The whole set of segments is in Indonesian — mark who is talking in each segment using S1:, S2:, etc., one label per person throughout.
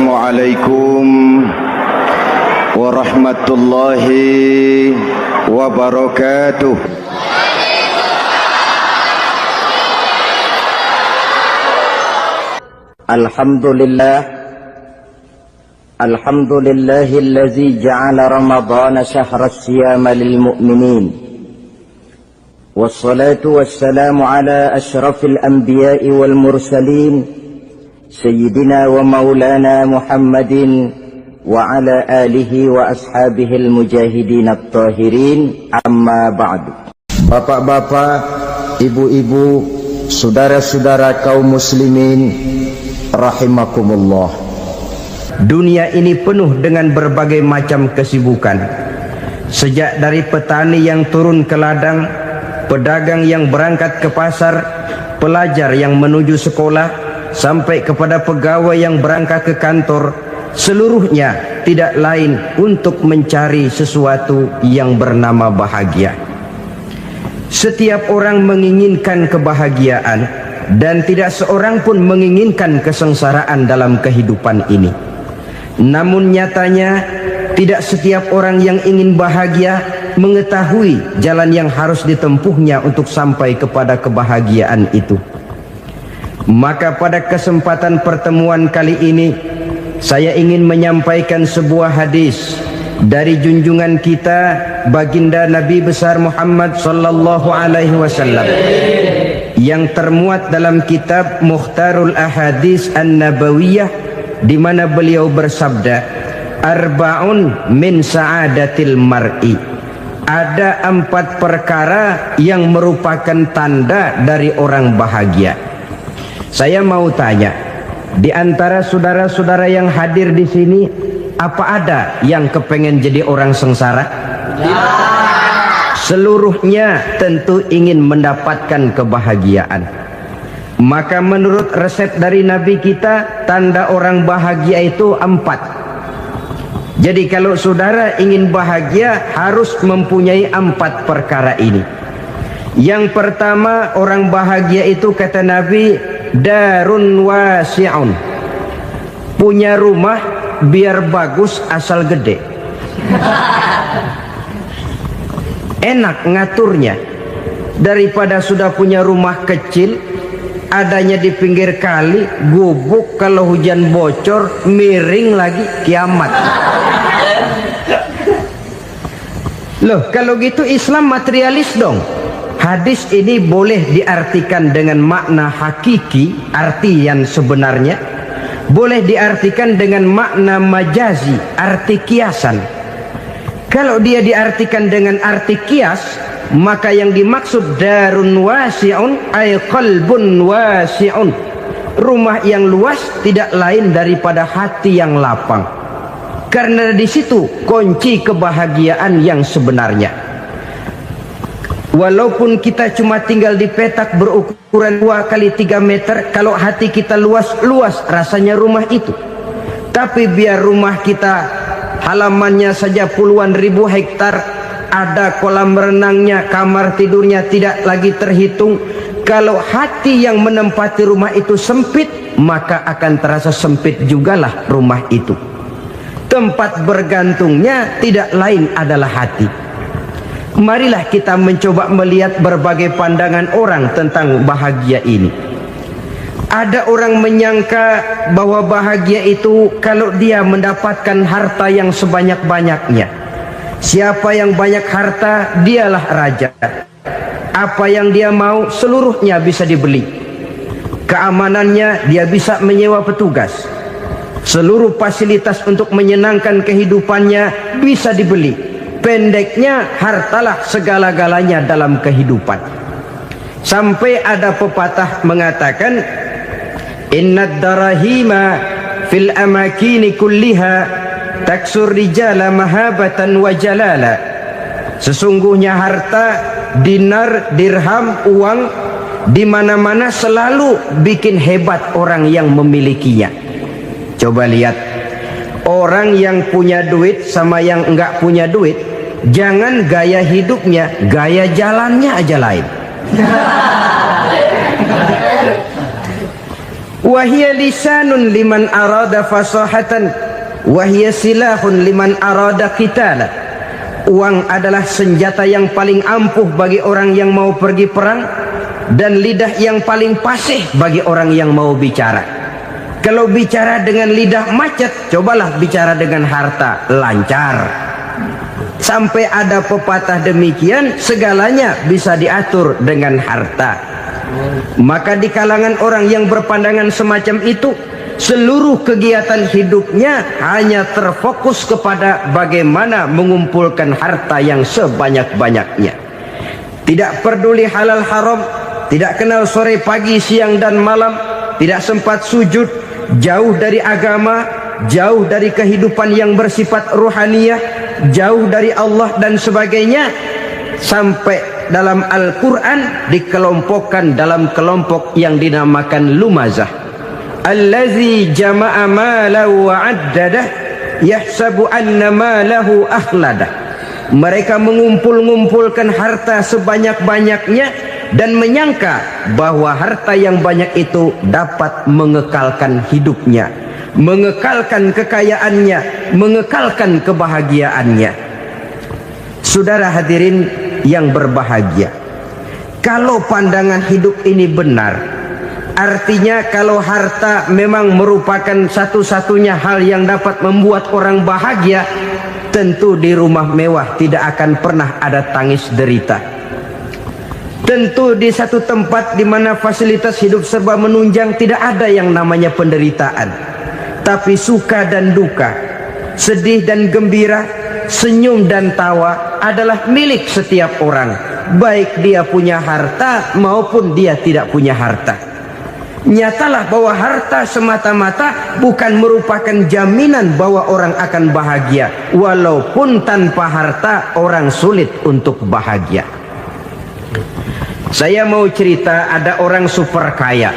S1: Assalamualaikum warahmatullahi wabarakatuh.
S2: Alhamdulillahillazi ja'ala Ramadhana syahra siyama lil mu'minin. Wassalatu wassalamu ala ashrafil anbiya'i wal mursalin Sayyidina wa maulana Muhammadin wa ala alihi wa ashabihil mujahidin at-tahirin, amma ba'du. Bapak-bapak, ibu-ibu, saudara-saudara kaum muslimin rahimakumullah. Dunia ini penuh dengan berbagai macam kesibukan. Sejak dari petani yang turun ke ladang, pedagang yang berangkat ke pasar, pelajar yang menuju sekolah, sampai kepada pegawai yang berangkat ke kantor, seluruhnya tidak lain untuk mencari sesuatu yang bernama bahagia. Setiap orang menginginkan kebahagiaan, dan tidak seorang pun menginginkan kesengsaraan dalam kehidupan ini. Namun nyatanya tidak setiap orang yang ingin bahagia mengetahui jalan yang harus ditempuhnya untuk sampai kepada kebahagiaan itu. Maka pada kesempatan pertemuan kali ini, saya ingin menyampaikan sebuah hadis dari junjungan kita baginda Nabi besar Muhammad sallallahu alaihi wasallam yang termuat dalam kitab Mukhtarul Ahadits An-Nabawiyah, di mana beliau bersabda, arba'un min sa'adatil mar'i. Ada 4 perkara yang merupakan tanda dari orang bahagia. Saya mau tanya, di antara saudara-saudara yang hadir di sini, apa ada yang kepengen jadi orang sengsara? Ya. Seluruhnya tentu ingin mendapatkan kebahagiaan. Maka menurut resep dari Nabi kita, tanda orang bahagia itu 4. Jadi kalau saudara ingin bahagia, harus mempunyai 4 perkara ini. Yang pertama, orang bahagia itu kata Nabi, darun wasi'un, punya rumah biar bagus asal gede. Enak ngaturnya, daripada sudah punya rumah kecil adanya di pinggir kali, gubuk, kalau hujan bocor, miring lagi, kiamat. Loh, kalau gitu Islam materialis dong. Hadis ini boleh diartikan dengan makna hakiki, arti yang sebenarnya. Boleh diartikan dengan makna majazi, arti kiasan. Kalau dia diartikan dengan arti kias, maka yang dimaksud darun wasi'un ay qalbun wasi'un. Rumah yang luas tidak lain daripada hati yang lapang. Karena di situ kunci kebahagiaan yang sebenarnya. Walaupun kita cuma tinggal di petak berukuran 2 kali 3 meter, kalau hati kita luas-luas rasanya rumah itu. Tapi biar rumah kita halamannya saja puluhan ribu hektar, ada kolam renangnya, kamar tidurnya tidak lagi terhitung. Kalau hati yang menempati rumah itu sempit, maka akan terasa sempit jugalah rumah itu. Tempat bergantungnya tidak lain adalah hati. Marilah kita mencoba melihat berbagai pandangan orang tentang bahagia ini. Ada orang menyangka bahwa bahagia itu kalau dia mendapatkan harta yang sebanyak-banyaknya. Siapa yang banyak harta, dialah raja. Apa yang dia mau, seluruhnya bisa dibeli. Keamanannya, dia bisa menyewa petugas. Seluruh fasilitas untuk menyenangkan kehidupannya bisa dibeli. Pendeknya, hartalah segala-galanya dalam kehidupan. Sampai ada pepatah mengatakan, innad darahima fil amakini kulliha taksur rijala mahabatan wa jalala. Sesungguhnya harta, dinar, dirham, uang, di mana-mana selalu bikin hebat orang yang memilikinya. Coba lihat, orang yang punya duit sama yang enggak punya duit, jangan gaya hidupnya, gaya jalannya aja lain.
S3: wa hiya lisanun liman arada fasahatan wa hiya silahun liman arada qitala. Uang adalah senjata yang paling ampuh bagi orang yang mau pergi perang, dan lidah yang paling fasih bagi orang yang mau bicara. Kalau bicara dengan lidah macet, cobalah bicara dengan harta, lancar. Sampai ada pepatah demikian, segalanya bisa diatur dengan harta. Maka di kalangan orang yang berpandangan semacam itu, seluruh kegiatan hidupnya hanya terfokus kepada bagaimana mengumpulkan harta yang sebanyak-banyaknya. Tidak peduli halal haram, tidak kenal sore pagi siang dan malam, tidak sempat sujud, jauh dari agama, jauh dari kehidupan yang bersifat ruhaniyah, jauh dari Allah dan sebagainya. Sampai dalam Al-Quran dikelompokkan dalam kelompok yang dinamakan lumazah. Allazi jama'a malahu wa 'addadah yahsabu anna malahu akhladah. Mereka mengumpul-ngumpulkan harta sebanyak-banyaknya dan menyangka bahwa harta yang banyak itu dapat mengekalkan hidupnya, mengekalkan kekayaannya, mengekalkan kebahagiaannya. Saudara hadirin yang berbahagia, kalau pandangan hidup ini benar, artinya kalau harta memang merupakan satu-satunya hal yang dapat membuat orang bahagia, tentu di rumah mewah tidak akan pernah ada tangis derita. Tentu di satu tempat di mana fasilitas hidup serba menunjang tidak ada yang namanya penderitaan. Tapi suka dan duka, sedih dan gembira, senyum dan tawa adalah milik setiap orang, baik dia punya harta maupun dia tidak punya harta. Nyatalah bahwa harta semata-mata bukan merupakan jaminan bahwa orang akan bahagia. Walaupun tanpa harta orang sulit untuk bahagia. Saya mau cerita, ada orang super kaya,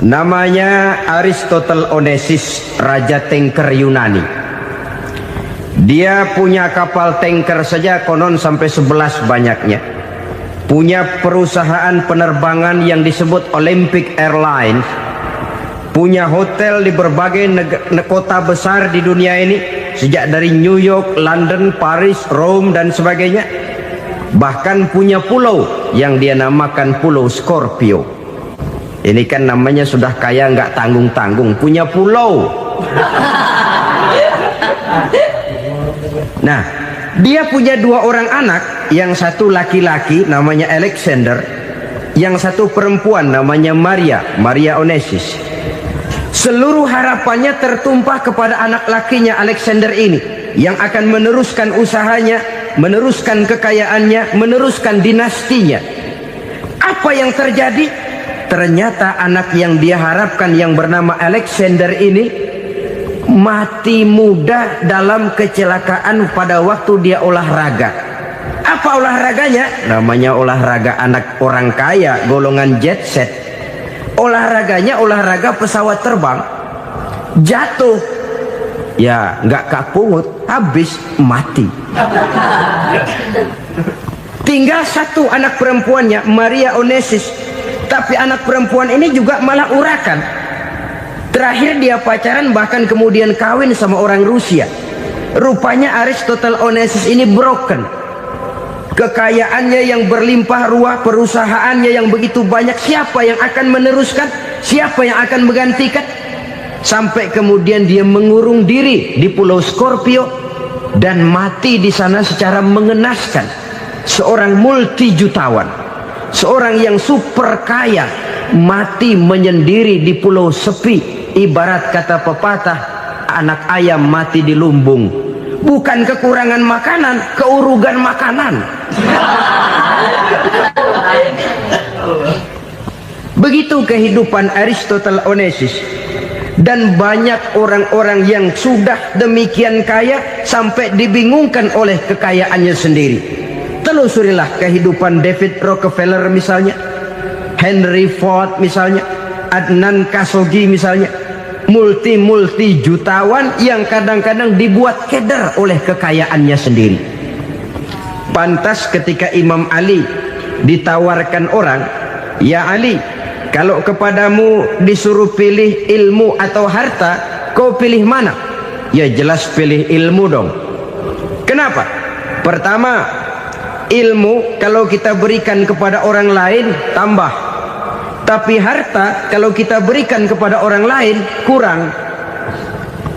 S3: namanya Aristotle Onesimus, raja tanker Yunani. Dia punya kapal tanker saja konon sampai 11 banyaknya. Punya perusahaan penerbangan yang disebut Olympic Airlines. Punya hotel di berbagai kota besar di dunia ini, sejak dari New York, London, Paris, Rome dan sebagainya. Bahkan punya pulau yang dia namakan Pulau Scorpio. Ini kan namanya sudah kaya nggak tanggung-tanggung, punya pulau. Nah, dia punya 2 orang anak, yang satu laki-laki namanya Alexander, yang satu perempuan namanya Maria Onesimus. Seluruh harapannya tertumpah kepada anak lakinya Alexander ini, yang akan meneruskan usahanya, meneruskan kekayaannya, meneruskan dinastinya. Apa yang terjadi? Ternyata anak yang dia harapkan yang bernama Alexander ini mati muda dalam kecelakaan pada waktu dia olahraga. Apa olahraganya? Namanya olahraga anak orang kaya, golongan jet set. Olahraganya olahraga pesawat terbang. Jatuh, ya nggak kapungut, habis mati. Tinggal satu anak perempuannya, Maria Onesimus. Tapi anak perempuan ini juga malah urakan. Terakhir dia pacaran, bahkan kemudian kawin sama orang Rusia. Rupanya Aristotle Onesimus ini broken. Kekayaannya yang berlimpah ruah, perusahaannya yang begitu banyak, siapa yang akan meneruskan? Siapa yang akan menggantikan? Sampai kemudian dia mengurung diri di Pulau Scorpio dan mati di sana secara mengenaskan. Seorang multi jutawan, seorang yang super kaya, mati menyendiri di pulau sepi. Ibarat kata pepatah, anak ayam mati di lumbung. Bukan kekurangan makanan, keurugan makanan. Begitu kehidupan Aristotle Onesimus. Dan banyak orang-orang yang sudah demikian kaya sampai dibingungkan oleh kekayaannya sendiri. Telusurilah kehidupan David Rockefeller misalnya, Henry Ford misalnya, Adnan Khashoggi misalnya. Multi jutawan yang kadang-kadang dibuat keder oleh kekayaannya sendiri. Pantas ketika Imam Ali ditawarkan orang Ya Ali, kalau kepadamu disuruh pilih ilmu atau harta, kau pilih mana? Ya jelas pilih ilmu dong. Kenapa? Pertama, ilmu kalau kita berikan kepada orang lain tambah. Tapi harta kalau kita berikan kepada orang lain kurang.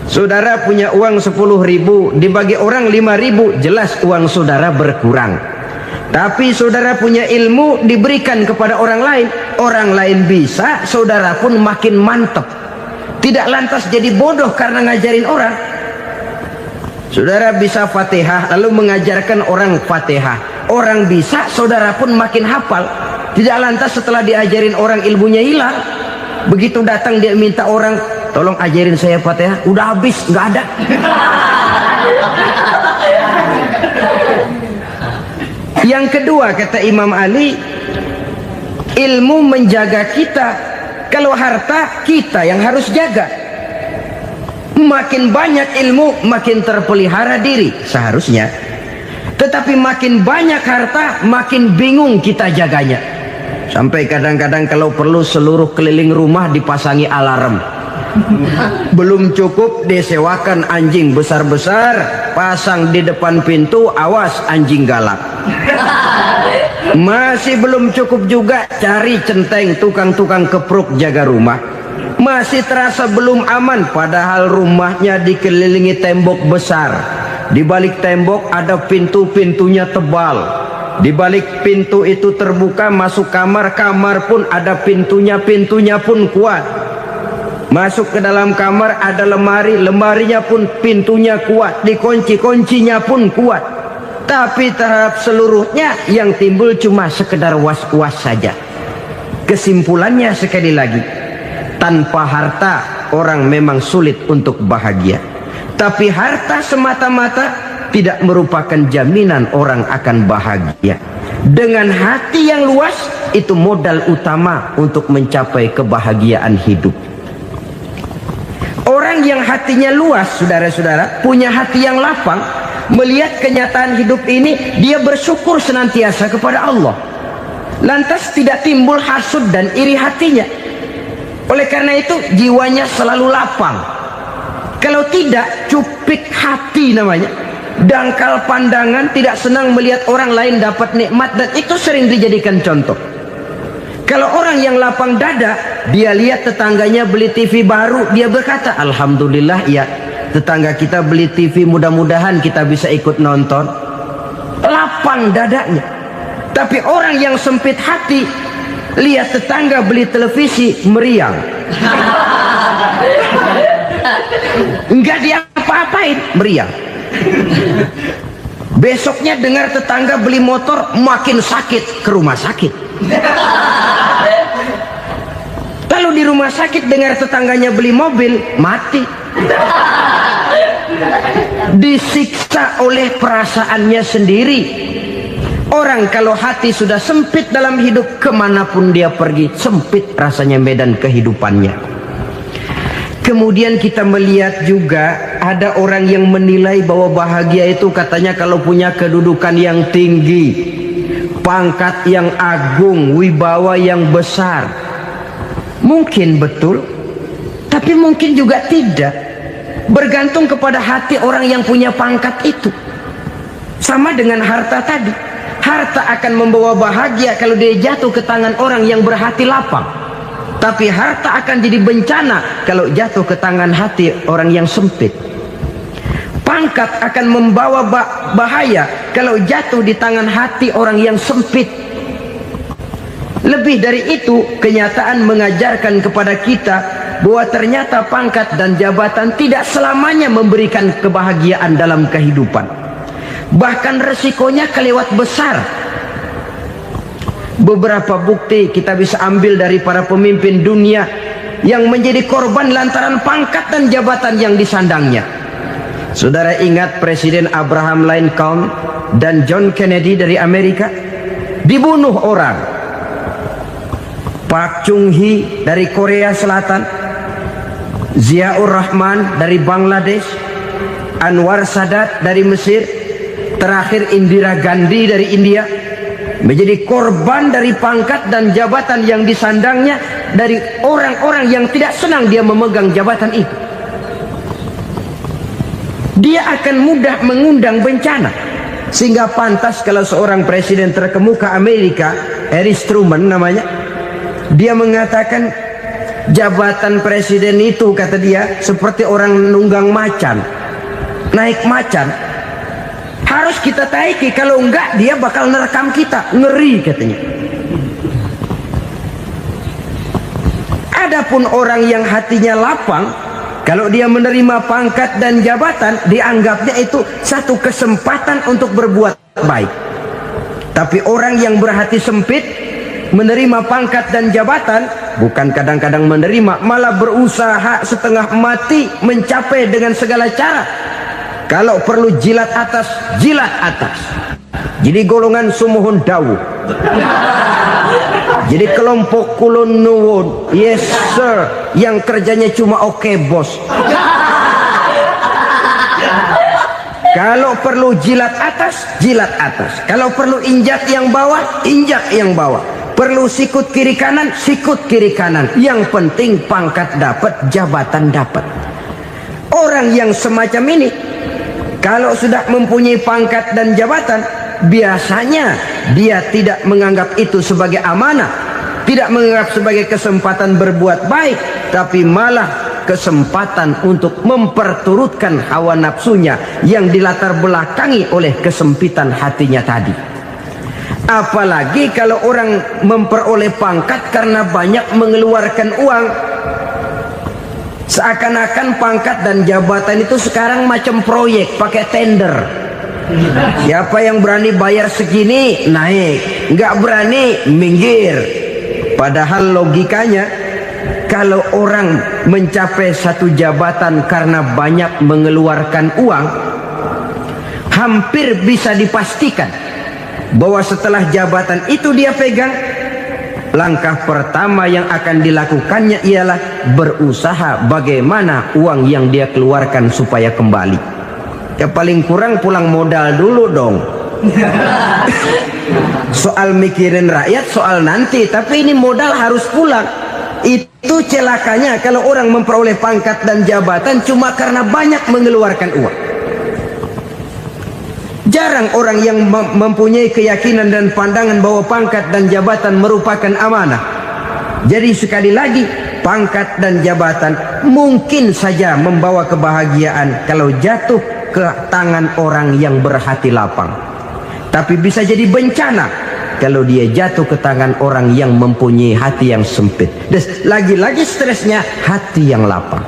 S3: Saudara punya uang 10.000, dibagi orang 5.000, jelas uang saudara berkurang. Tapi saudara punya ilmu diberikan kepada orang lain bisa, saudara pun makin mantap. Tidak lantas jadi bodoh karena ngajarin orang. Saudara bisa Fatihah lalu mengajarkan orang Fatihah. Orang bisa, saudara pun makin hafal. Tidak lantas setelah diajarin orang ilmunya hilang. Begitu datang dia minta orang, tolong ajarin saya Fatihah, udah habis, nggak ada. Yang kedua kata Imam Ali, ilmu menjaga kita. Kalau harta kita yang harus jaga. Makin banyak ilmu makin terpelihara diri seharusnya. Tetapi makin banyak harta makin bingung kita jaganya. Sampai kadang-kadang kalau perlu seluruh keliling rumah dipasangi alarm. Belum cukup disewakan anjing besar-besar, pasang di depan pintu, awas anjing galak. Masih belum cukup juga, cari centeng tukang-tukang kepruk jaga rumah. Masih terasa belum aman, padahal rumahnya dikelilingi tembok besar. Di balik tembok ada pintu-pintunya tebal. Di balik pintu itu terbuka masuk kamar, kamar pun ada pintunya, pintunya pun kuat. Masuk ke dalam kamar ada lemari, lemarinya pun pintunya kuat, dikunci, kuncinya pun kuat. Tapi terhadap seluruhnya yang timbul cuma sekedar was-was saja. Kesimpulannya sekali lagi, tanpa harta orang memang sulit untuk bahagia. Tapi harta semata-mata tidak merupakan jaminan orang akan bahagia. Dengan hati yang luas, itu modal utama untuk mencapai kebahagiaan hidup. Orang yang hatinya luas, saudara-saudara, punya hati yang lapang, melihat kenyataan hidup ini, dia bersyukur senantiasa kepada Allah. Lantas tidak timbul hasud dan iri hatinya. Oleh karena itu jiwanya selalu lapang. Kalau tidak, cupik hati namanya. Dangkal pandangan, tidak senang melihat orang lain dapat nikmat, dan itu sering dijadikan contoh. Kalau orang yang lapang dada, dia lihat tetangganya beli TV baru, dia berkata, alhamdulillah ya, tetangga kita beli TV, mudah-mudahan kita bisa ikut nonton. Lapang dadanya. Tapi orang yang sempit hati, lihat tetangga beli televisi, meriang. Enggak diapa-apain, meriang. Besoknya dengar tetangga beli motor, makin sakit, ke rumah sakit. Lalu di rumah sakit dengar tetangganya beli mobil, mati. Disiksa oleh perasaannya sendiri. Orang kalau hati sudah sempit dalam hidup, kemanapun dia pergi, sempit rasanya medan kehidupannya. Kemudian kita melihat juga ada orang yang menilai bahwa bahagia itu katanya kalau punya kedudukan yang tinggi, pangkat yang agung, wibawa yang besar. Mungkin betul, tapi mungkin juga tidak. Bergantung kepada hati orang yang punya pangkat itu. Sama dengan harta tadi. Harta akan membawa bahagia kalau dia jatuh ke tangan orang yang berhati lapang. Tapi harta akan jadi bencana kalau jatuh ke tangan hati orang yang sempit. Pangkat akan membawa bahaya kalau jatuh di tangan hati orang yang sempit. Lebih dari itu, kenyataan mengajarkan kepada kita bahwa ternyata pangkat dan jabatan tidak selamanya memberikan kebahagiaan dalam kehidupan. Bahkan resikonya kelewat besar. Beberapa bukti kita bisa ambil dari para pemimpin dunia yang menjadi korban lantaran pangkat dan jabatan yang disandangnya. Saudara ingat Presiden Abraham Lincoln dan John Kennedy dari Amerika? Dibunuh orang. Park Chung-hee dari Korea Selatan, Ziaur Rahman dari Bangladesh, Anwar Sadat dari Mesir, terakhir Indira Gandhi dari India. menjadi korban dari pangkat dan jabatan yang disandangnya dari orang-orang yang tidak senang dia memegang jabatan itu. Dia akan mudah mengundang bencana. Sehingga pantas kalau seorang presiden terkemuka Amerika, Harry Truman namanya, dia mengatakan jabatan presiden itu, kata dia, seperti orang nunggang macan, naik macan. Harus kita taiki, kalau enggak dia bakal nerekam kita, ngeri katanya. Adapun orang yang hatinya lapang, kalau dia menerima pangkat dan jabatan, dianggapnya itu satu kesempatan untuk berbuat baik. Tapi orang yang berhati sempit, menerima pangkat dan jabatan, bukan kadang-kadang menerima, malah berusaha setengah mati mencapai dengan segala cara. Kalau perlu jilat atas, jilat atas. Jadi golongan sumuhun dawuh. Jadi kelompok kulon nuwun, yes sir, yang kerjanya cuma oke bos. Kalau perlu jilat atas, jilat atas. Kalau perlu injak yang bawah, injak yang bawah. Perlu sikut kiri kanan, sikut kiri kanan. Yang penting pangkat dapat, jabatan dapat. Orang yang semacam ini, kalau sudah mempunyai pangkat dan jabatan, biasanya dia tidak menganggap itu sebagai amanah, tidak menganggap sebagai kesempatan berbuat baik, tapi malah kesempatan untuk memperturutkan hawa nafsunya yang dilatar belakangi oleh kesempitan hatinya tadi. Apalagi kalau orang memperoleh pangkat karena banyak mengeluarkan uang. Seakan-akan pangkat dan jabatan itu sekarang macam proyek, pakai tender. Siapa yang berani bayar segini naik, nggak berani minggir. Padahal logikanya, kalau orang mencapai satu jabatan karena banyak mengeluarkan uang, hampir bisa dipastikan bahwa setelah jabatan itu dia pegang, langkah pertama yang akan dilakukannya ialah berusaha bagaimana uang yang dia keluarkan supaya kembali. Ya paling kurang pulang modal dulu dong. Soal mikirin rakyat soal nanti, tapi ini modal harus pulang. Itu celakanya kalau orang memperoleh pangkat dan jabatan cuma karena banyak mengeluarkan uang. Jarang orang yang mempunyai keyakinan dan pandangan bahwa pangkat dan jabatan merupakan amanah. Jadi sekali lagi, pangkat dan jabatan mungkin saja membawa kebahagiaan kalau jatuh ke tangan orang yang berhati lapang. Tapi bisa jadi bencana kalau dia jatuh ke tangan orang yang mempunyai hati yang sempit. Dan lagi-lagi stresnya hati yang lapang.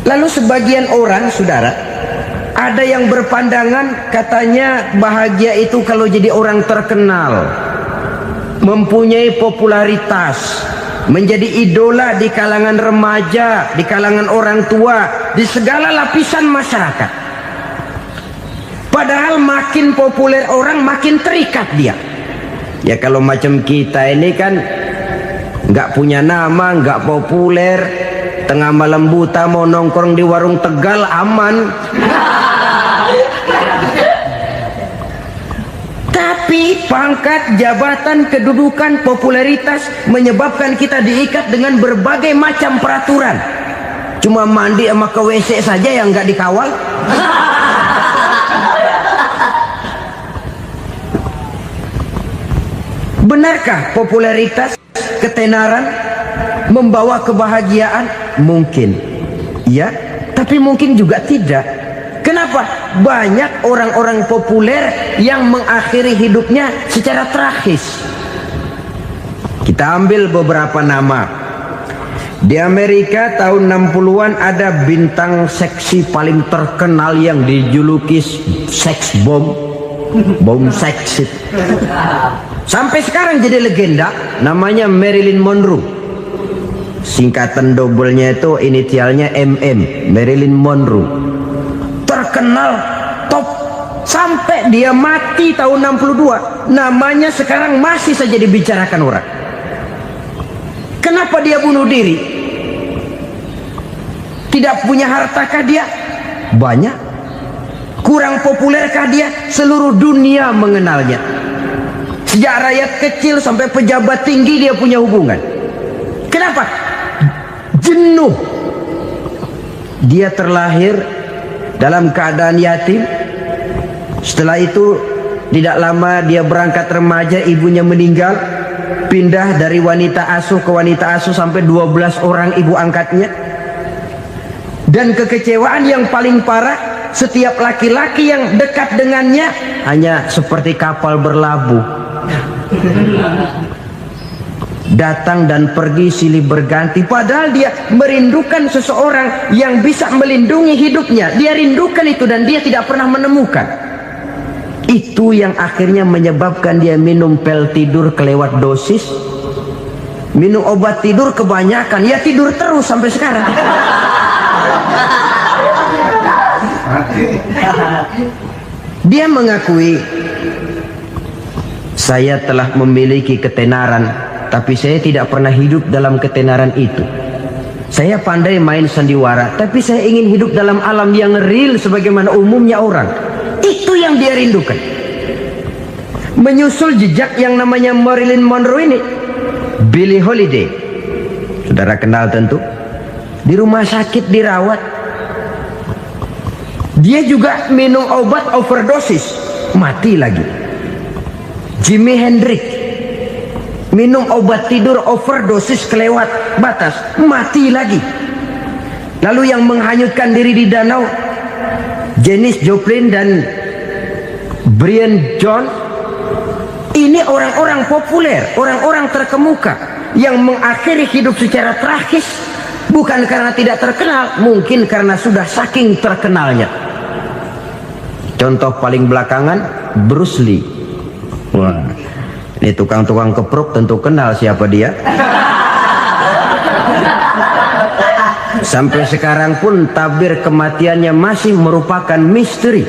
S3: Lalu sebagian orang, saudara, ada yang berpandangan katanya bahagia itu kalau jadi orang terkenal, mempunyai popularitas, menjadi idola di kalangan remaja, di kalangan orang tua, di segala lapisan masyarakat. Padahal makin populer orang makin terikat dia. Ya kalau macam kita ini kan nggak punya nama, nggak populer, tengah malam buta mau nongkrong di warung Tegal aman. Tapi pangkat, jabatan, kedudukan, popularitas menyebabkan kita diikat dengan berbagai macam peraturan. Cuma mandi sama ke WC saja yang nggak dikawal. Benarkah popularitas, ketenaran membawa kebahagiaan? Mungkin, ya, tapi mungkin juga tidak. Kenapa? Banyak orang-orang populer yang mengakhiri hidupnya secara tragis. Kita ambil beberapa nama. Di Amerika tahun 60-an ada bintang seksi paling terkenal yang dijuluki sex bomb, bom seksi. Sampai sekarang jadi legenda, namanya Marilyn Monroe. Singkatan doublenya itu inisialnya MM, Marilyn Monroe. Terkenal top sampai dia mati tahun 62, namanya sekarang masih saja dibicarakan orang. Kenapa dia bunuh diri? Tidak punya hartakah dia? Banyak. Kurang populerkah dia? Seluruh dunia mengenalnya. Sejak rakyat kecil sampai pejabat tinggi dia punya hubungan. Kenapa? Jenuh. Dia terlahir dalam keadaan yatim. Setelah itu tidak lama dia berangkat remaja, ibunya meninggal. Pindah dari wanita asuh ke wanita asuh sampai 12 orang ibu angkatnya. Dan kekecewaan yang paling parah, setiap laki-laki yang dekat dengannya hanya seperti kapal berlabuh. Datang dan pergi silih berganti. Padahal dia merindukan seseorang yang bisa melindungi hidupnya. Dia rindukan itu dan dia tidak pernah menemukan. Itu yang akhirnya menyebabkan dia minum pil tidur kelewat dosis, minum obat tidur kebanyakan, ya tidur terus sampai sekarang. Dia mengakui, saya telah memiliki ketenaran, tapi saya tidak pernah hidup dalam ketenaran itu. Saya pandai main sandiwara, tapi saya ingin hidup dalam alam yang real sebagaimana umumnya orang. Itu yang dia rindukan. Menyusul jejak yang namanya Marilyn Monroe ini, Billie Holiday, saudara kenal tentu. Di rumah sakit dirawat. Dia juga minum obat overdosis, mati lagi. Jimi Hendrix minum obat tidur overdosis kelewat batas, mati lagi. Lalu yang menghanyutkan diri di danau, Janis Joplin dan Brian Jones. Ini orang-orang populer, orang-orang terkemuka yang mengakhiri hidup secara tragis, bukan karena tidak terkenal, mungkin karena sudah saking terkenalnya. Contoh paling belakangan, Bruce Lee. Wah, ini tukang-tukang kepruk tentu kenal siapa dia. Sampai sekarang pun tabir kematiannya masih merupakan misteri.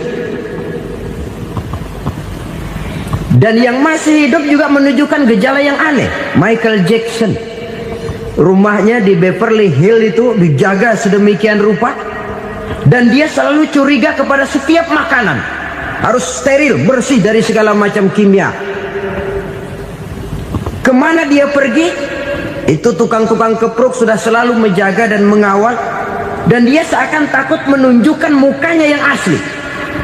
S3: Dan yang masih hidup juga menunjukkan gejala yang aneh. Michael Jackson, rumahnya di Beverly Hills itu dijaga sedemikian rupa, dan dia selalu curiga kepada setiap makanan harus steril, bersih dari segala macam kimia. Kemana dia pergi, itu tukang-tukang kepruk sudah selalu menjaga dan mengawal, dan dia seakan takut menunjukkan mukanya yang asli.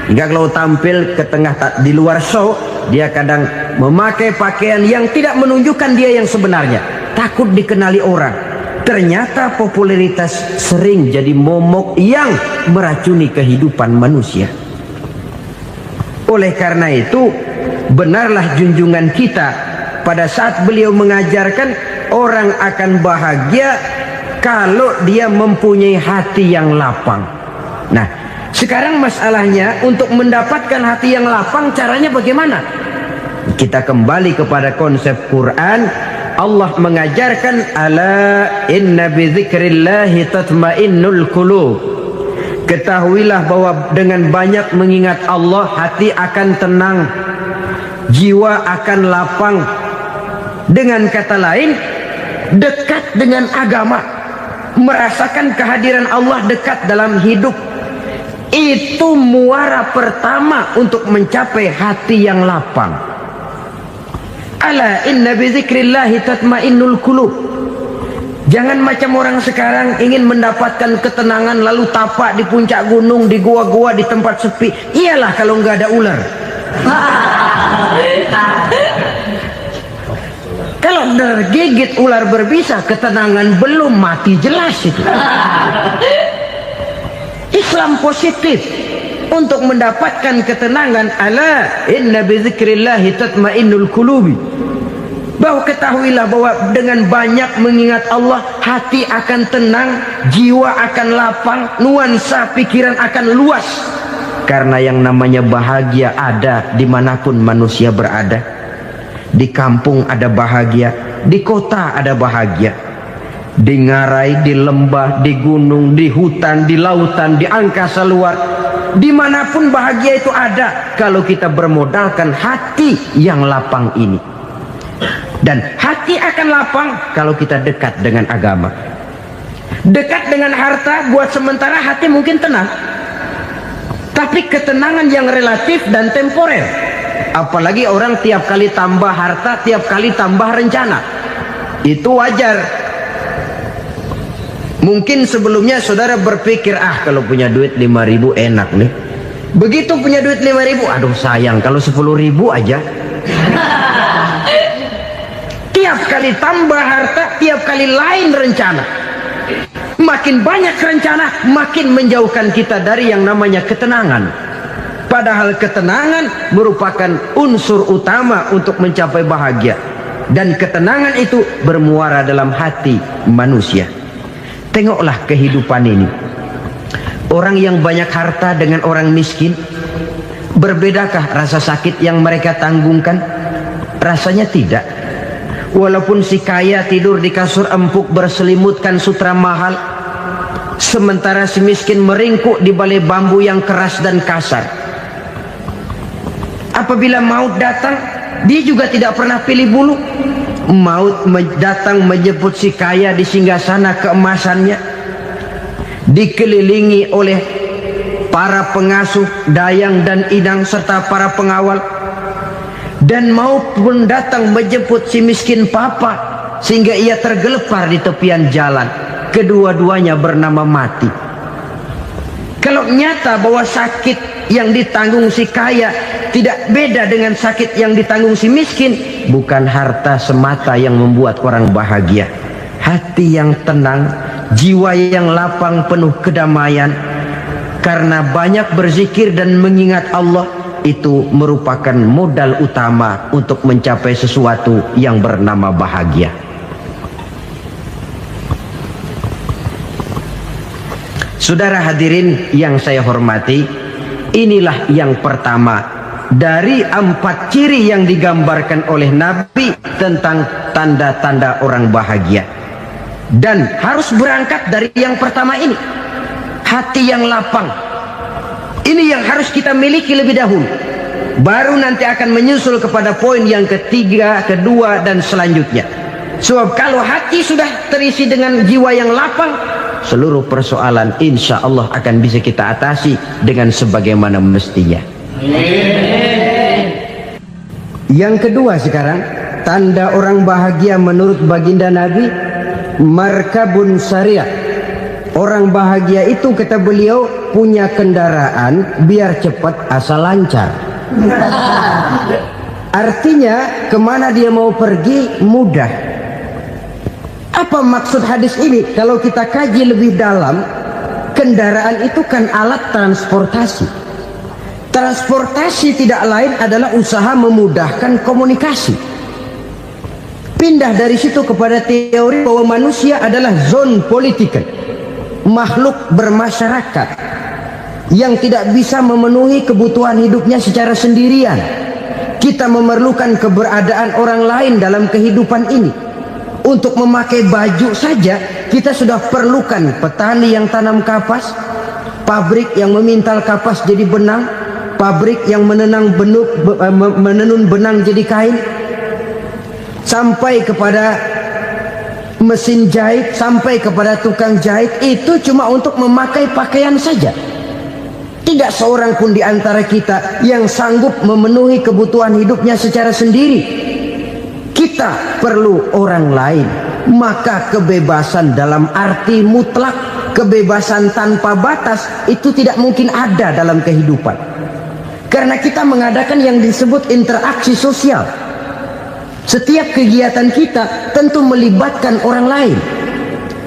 S3: Hingga kalau tampil ke tengah di luar show, dia kadang memakai pakaian yang tidak menunjukkan dia yang sebenarnya, takut dikenali orang. Ternyata popularitas sering jadi momok yang meracuni kehidupan manusia. Oleh karena itu, benarlah junjungan kita pada saat beliau mengajarkan orang akan bahagia kalau dia mempunyai hati yang lapang. Nah, sekarang masalahnya untuk mendapatkan hati yang lapang, caranya bagaimana? Kita kembali kepada konsep Quran. Allah mengajarkan, ala inna bidzikrillahi tatmainnul qulub. Ketahuilah bahwa dengan banyak mengingat Allah, hati akan tenang, jiwa akan lapang. Dengan kata lain, dekat dengan agama, merasakan kehadiran Allah dekat dalam hidup. Itu muara pertama untuk mencapai hati yang lapang. Ala inna bizikrillahi tatmainnul qulub. Jangan macam orang sekarang ingin mendapatkan ketenangan lalu tapak di puncak gunung, di gua-gua, di tempat sepi. Iyalah kalau nggak ada ular. Kalau tergigit ular berbisa, ketenangan belum, mati jelas itu. Islam positif untuk mendapatkan ketenangan. Ala inna bizikrillahi tatmainnul qulubi. Bahwa ketahuilah bahwa dengan banyak mengingat Allah, hati akan tenang, jiwa akan lapang, nuansa pikiran akan luas. Karena yang namanya bahagia ada dimanapun manusia berada. Di kampung ada bahagia, di kota ada bahagia. Di ngarai, di lembah, di gunung, di hutan, di lautan, di angkasa luar, dimanapun bahagia itu ada kalau kita bermodalkan hati yang lapang ini. Dan hati akan lapang kalau kita dekat dengan agama. Dekat dengan harta buat sementara hati mungkin tenang. tapi ketenangan yang relatif dan temporer. Apalagi orang tiap kali tambah harta, tiap kali tambah rencana. Itu wajar. Mungkin sebelumnya saudara berpikir, kalau punya duit 5.000 enak nih. Begitu punya duit 5.000, aduh sayang kalau 10.000 aja. Tiap kali tambah harta, tiap kali lain rencana. Makin banyak rencana, makin menjauhkan kita dari yang namanya ketenangan. Padahal ketenangan merupakan unsur utama untuk mencapai bahagia. Dan ketenangan itu bermuara dalam hati manusia. Tengoklah kehidupan ini. Orang yang banyak harta dengan orang miskin, berbedakah rasa sakit yang mereka tanggungkan? Rasanya tidak. Walaupun si kaya tidur di kasur empuk berselimutkan sutra mahal, sementara si miskin meringkuk di balai bambu yang keras dan kasar. Apabila maut datang, dia juga tidak pernah pilih bulu. Maut datang menjemput si kaya di singgasana keemasannya, dikelilingi oleh para pengasuh, dayang dan inang serta para pengawal. Dan maut pun datang menjemput si miskin papa, sehingga ia tergelepar di tepian jalan. Kedua-duanya bernama mati. Kalau nyata bahwa sakit yang ditanggung si kaya tidak beda dengan sakit yang ditanggung si miskin, bukan harta semata yang membuat orang bahagia. Hati yang tenang, jiwa yang lapang penuh kedamaian, karena banyak berzikir dan mengingat Allah, itu merupakan modal utama untuk mencapai sesuatu yang bernama bahagia. Saudara hadirin yang saya hormati, inilah yang pertama dari 4 ciri yang digambarkan oleh Nabi tentang tanda-tanda orang bahagia. Dan harus berangkat dari yang pertama ini, hati yang lapang. Ini yang harus kita miliki lebih dahulu. Baru nanti akan menyusul kepada poin yang ketiga, kedua, dan selanjutnya. Sebab kalau hati sudah terisi dengan jiwa yang lapang, seluruh persoalan insya Allah akan bisa kita atasi dengan sebagaimana mestinya. Yang kedua sekarang, tanda orang bahagia menurut baginda Nabi, markabun syariah. Orang bahagia itu, kata beliau, punya kendaraan biar cepat asal lancar. Artinya kemana dia mau pergi mudah. Apa maksud hadis ini? Kalau kita kaji lebih dalam, kendaraan itu kan alat transportasi. Transportasi tidak lain adalah usaha memudahkan komunikasi. Pindah dari situ kepada teori bahwa manusia adalah zon political, makhluk bermasyarakat yang tidak bisa memenuhi kebutuhan hidupnya secara sendirian. Kita memerlukan keberadaan orang lain dalam kehidupan ini. Untuk memakai baju saja kita sudah perlukan petani yang tanam kapas, pabrik yang memintal kapas jadi benang, pabrik yang menenun benang jadi kain, sampai kepada mesin jahit, sampai kepada tukang jahit. Itu cuma untuk memakai pakaian saja. Tidak seorang pun di antara kita yang sanggup memenuhi kebutuhan hidupnya secara sendiri. Kita perlu orang lain. Maka kebebasan dalam arti mutlak, kebebasan tanpa batas, itu tidak mungkin ada dalam kehidupan. Karena kita mengadakan yang disebut interaksi sosial. Setiap kegiatan kita tentu melibatkan orang lain.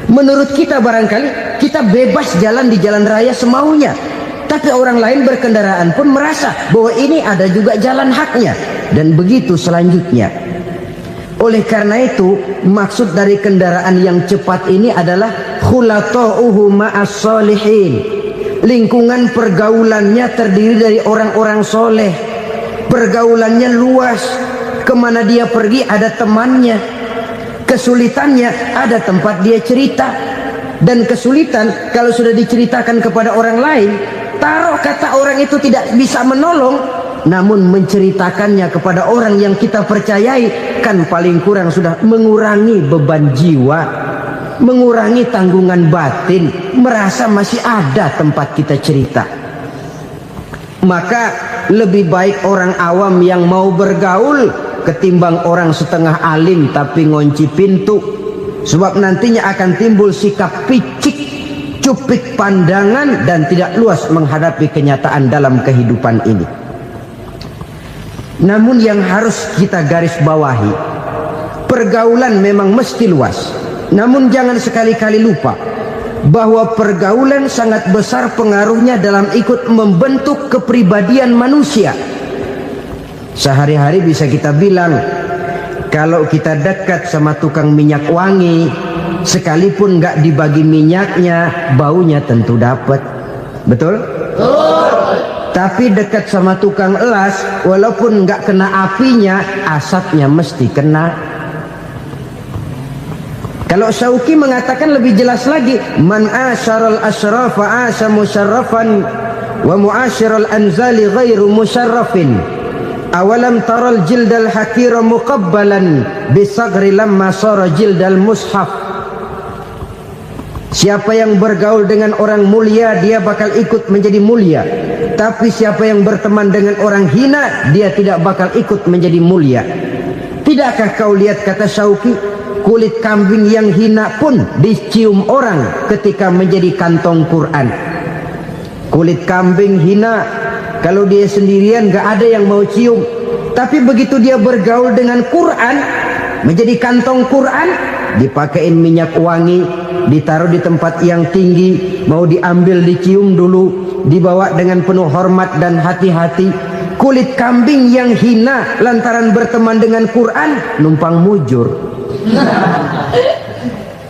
S3: Menurut kita barangkali kita bebas jalan di jalan raya semaunya, tapi orang lain berkendaraan pun merasa bahwa ini ada juga jalan haknya, dan begitu selanjutnya. Oleh karena itu, maksud dari kendaraan yang cepat ini adalah khulata'uhu ma'as solihin. Lingkungan pergaulannya terdiri dari orang-orang soleh. Pergaulannya luas. Kemana dia pergi ada temannya. Kesulitannya ada tempat dia cerita. Dan kesulitan kalau sudah diceritakan kepada orang lain, taruh kata orang itu tidak bisa menolong, namun menceritakannya kepada orang yang kita percayai, kan paling kurang sudah mengurangi beban jiwa, mengurangi tanggungan batin, merasa masih ada tempat kita cerita. Maka lebih baik orang awam yang mau bergaul ketimbang orang setengah alim tapi ngunci pintu. Sebab nantinya akan timbul sikap picik, cupik pandangan, dan tidak luas menghadapi kenyataan dalam kehidupan ini. Namun yang harus kita garis bawahi, pergaulan memang mesti luas. Namun jangan sekali-kali lupa bahwa pergaulan sangat besar pengaruhnya dalam ikut membentuk kepribadian manusia. Sehari-hari bisa kita bilang, kalau kita dekat sama tukang minyak wangi, sekalipun nggak dibagi minyaknya, baunya tentu dapat. Betul? Tapi dekat sama tukang elas, walaupun nggak kena apinya, asapnya mesti kena. Kalau Syauqi mengatakan lebih jelas lagi, man asyaral asrafa asa musyarrafan wa muasyiral anzali ghairu musyarrafin. Awalam taral jildal hakira muqabbalan bisagri lamma sara jildal mushaf. Siapa yang bergaul dengan orang mulia, dia bakal ikut menjadi mulia. Tapi siapa yang berteman dengan orang hina, dia tidak bakal ikut menjadi mulia. Tidakkah kau lihat, kata Syauqi, kulit kambing yang hina pun dicium orang ketika menjadi kantong Quran. Kulit kambing hina, kalau dia sendirian gak ada yang mau cium. Tapi begitu dia bergaul dengan Quran, menjadi kantong Quran, dipakein minyak wangi, ditaruh di tempat yang tinggi, mau diambil dicium dulu, dibawa dengan penuh hormat dan hati-hati. Kulit kambing yang hina lantaran berteman dengan Quran, numpang mujur.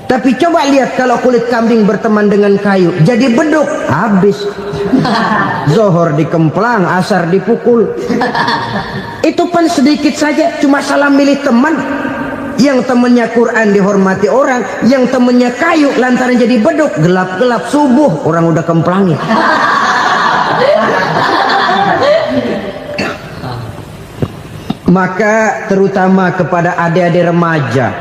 S3: Tapi coba lihat kalau kulit kambing berteman dengan kayu, jadi beduk, habis. Zohor dikemplang, asar dipukul. Itu pun sedikit saja, cuma salah milih teman. Yang temannya Quran dihormati orang, yang temannya kayu lantaran jadi beduk, gelap-gelap subuh orang udah kemplangin. Maka terutama kepada adik-adik remaja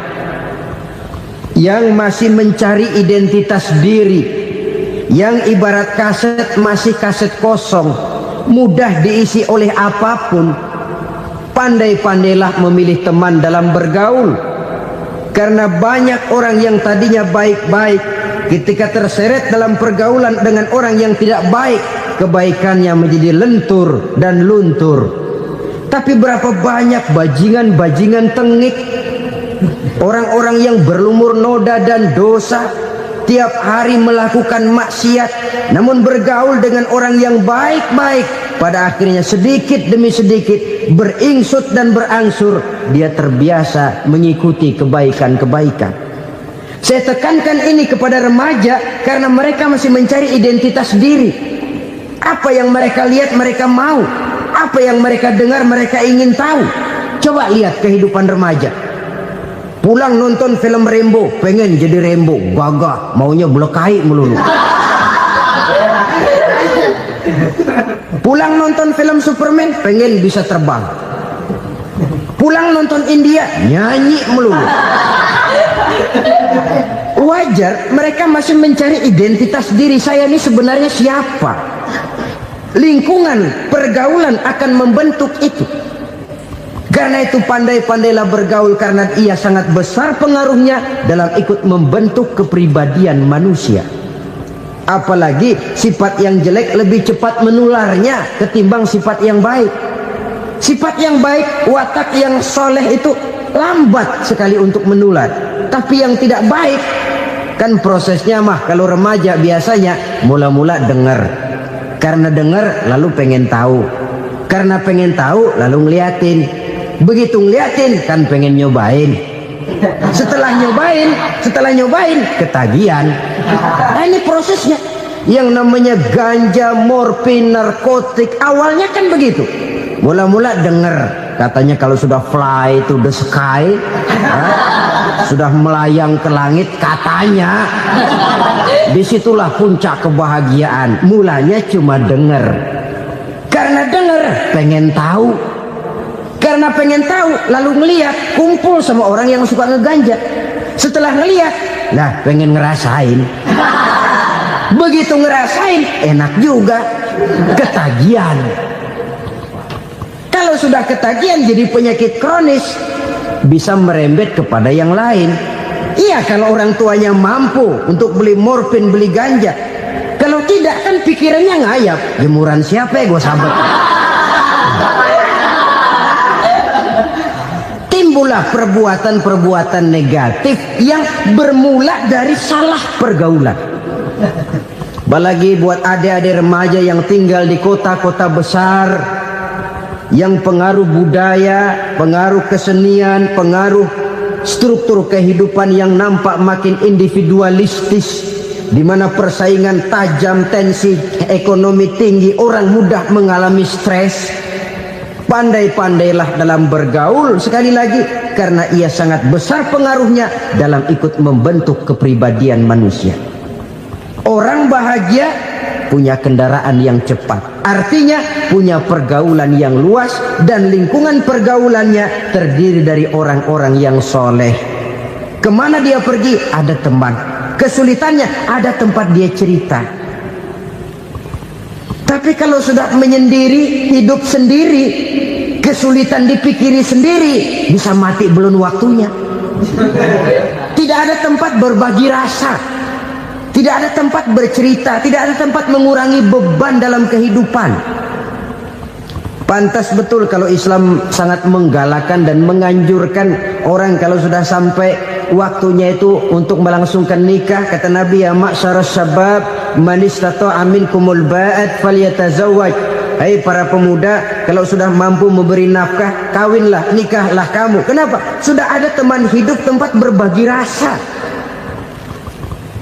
S3: yang masih mencari identitas diri, yang ibarat kaset masih kaset kosong, mudah diisi oleh apapun, pandai-pandailah memilih teman dalam bergaul. Karena banyak orang yang tadinya baik-baik, ketika terseret dalam pergaulan dengan orang yang tidak baik, kebaikannya menjadi lentur dan luntur. Tapi berapa banyak bajingan-bajingan tengik, orang-orang yang berlumur noda dan dosa, tiap hari melakukan maksiat, namun bergaul dengan orang yang baik-baik, pada akhirnya sedikit demi sedikit beringsut dan berangsur dia terbiasa mengikuti kebaikan-kebaikan. Saya tekankan ini kepada remaja karena mereka masih mencari identitas diri. Apa yang mereka lihat mereka mau, apa yang mereka dengar mereka ingin tahu. Coba lihat kehidupan remaja. Pulang nonton film Rambo, pengen jadi Rambo, gagah, maunya belekai melulu. Pulang nonton film Superman, pengen bisa terbang. Pulang nonton India, nyanyi melulu. Wajar, mereka masih mencari identitas diri. Saya ini sebenarnya siapa? Lingkungan, pergaulan akan membentuk itu. Karena itu pandai-pandailah bergaul, karena ia sangat besar pengaruhnya dalam ikut membentuk kepribadian manusia. Apalagi sifat yang jelek lebih cepat menularnya ketimbang sifat yang baik. Sifat yang baik, watak yang soleh itu lambat sekali untuk menular. Tapi yang tidak baik, kan prosesnya mah kalau remaja biasanya mula-mula dengar. Karena dengar lalu pengen tahu. Karena pengen tahu lalu ngeliatin. Begitu ngeliatin kan pengen nyobain. Setelah nyobain ketagihan. Nah, ini prosesnya. Yang namanya ganja, morfin, narkotik, awalnya kan begitu. Mula-mula denger katanya kalau sudah fly to the sky, sudah melayang ke langit katanya, disitulah puncak kebahagiaan. Mulanya cuma denger. Karena denger pengen tahu. Karena pengen tahu lalu ngeliat, kumpul sama orang yang suka ngeganja. Setelah ngeliat, nah pengen ngerasain. Begitu ngerasain enak juga, ketagihan. Kalau sudah ketagihan jadi penyakit kronis, bisa merembet kepada yang lain. Iya, kalau orang tuanya mampu untuk beli morfin, beli ganja. Kalau tidak kan pikirannya ngayap. Jemuran siapa ya gue sahabat. Timbullah perbuatan-perbuatan negatif yang bermula dari salah pergaulan. Apalagi buat adik-adik remaja yang tinggal di kota-kota besar, yang pengaruh budaya, pengaruh kesenian, pengaruh struktur kehidupan yang nampak makin individualistis, di mana persaingan tajam, tensi ekonomi tinggi, orang mudah mengalami stres. Pandai-pandailah dalam bergaul, sekali lagi, karena ia sangat besar pengaruhnya dalam ikut membentuk kepribadian manusia. Orang bahagia punya kendaraan yang cepat, artinya punya pergaulan yang luas, dan lingkungan pergaulannya terdiri dari orang-orang yang soleh. Kemana dia pergi ada teman, kesulitannya ada tempat dia cerita. Tapi kalau sudah menyendiri, hidup sendiri, kesulitan dipikiri sendiri, bisa mati belum waktunya. Tidak ada tempat berbagi rasa, tidak ada tempat bercerita, tidak ada tempat mengurangi beban dalam kehidupan. Pantas betul kalau Islam sangat menggalakkan dan menganjurkan orang kalau sudah sampai waktunya itu untuk melangsungkan nikah. Kata Nabi, ya ma'syaras syabab man istata'a minkumul ba'at falyatazawwaj. Hai para pemuda, kalau sudah mampu memberi nafkah, kawinlah, nikahlah kamu. Kenapa? Sudah ada teman hidup, tempat berbagi rasa.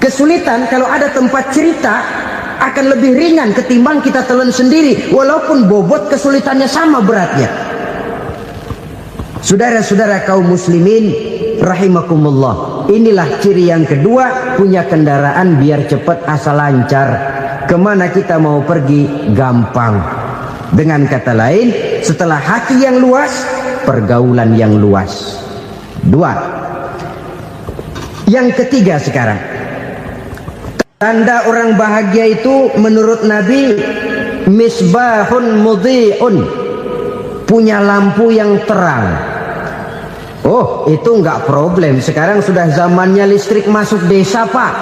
S3: Kesulitan kalau ada tempat cerita akan lebih ringan ketimbang kita telan sendiri, walaupun bobot kesulitannya sama beratnya. Saudara-saudara kaum muslimin rahimakumullah, inilah ciri yang kedua, punya kendaraan biar cepat asal lancar. Kemana kita mau pergi gampang. Dengan kata lain, setelah hati yang luas, pergaulan yang luas. Dua. Yang ketiga sekarang, tanda orang bahagia itu menurut Nabi, misbahun mudhi'un, punya lampu yang terang. Oh, itu enggak problem. Sekarang sudah zamannya listrik masuk desa, Pak.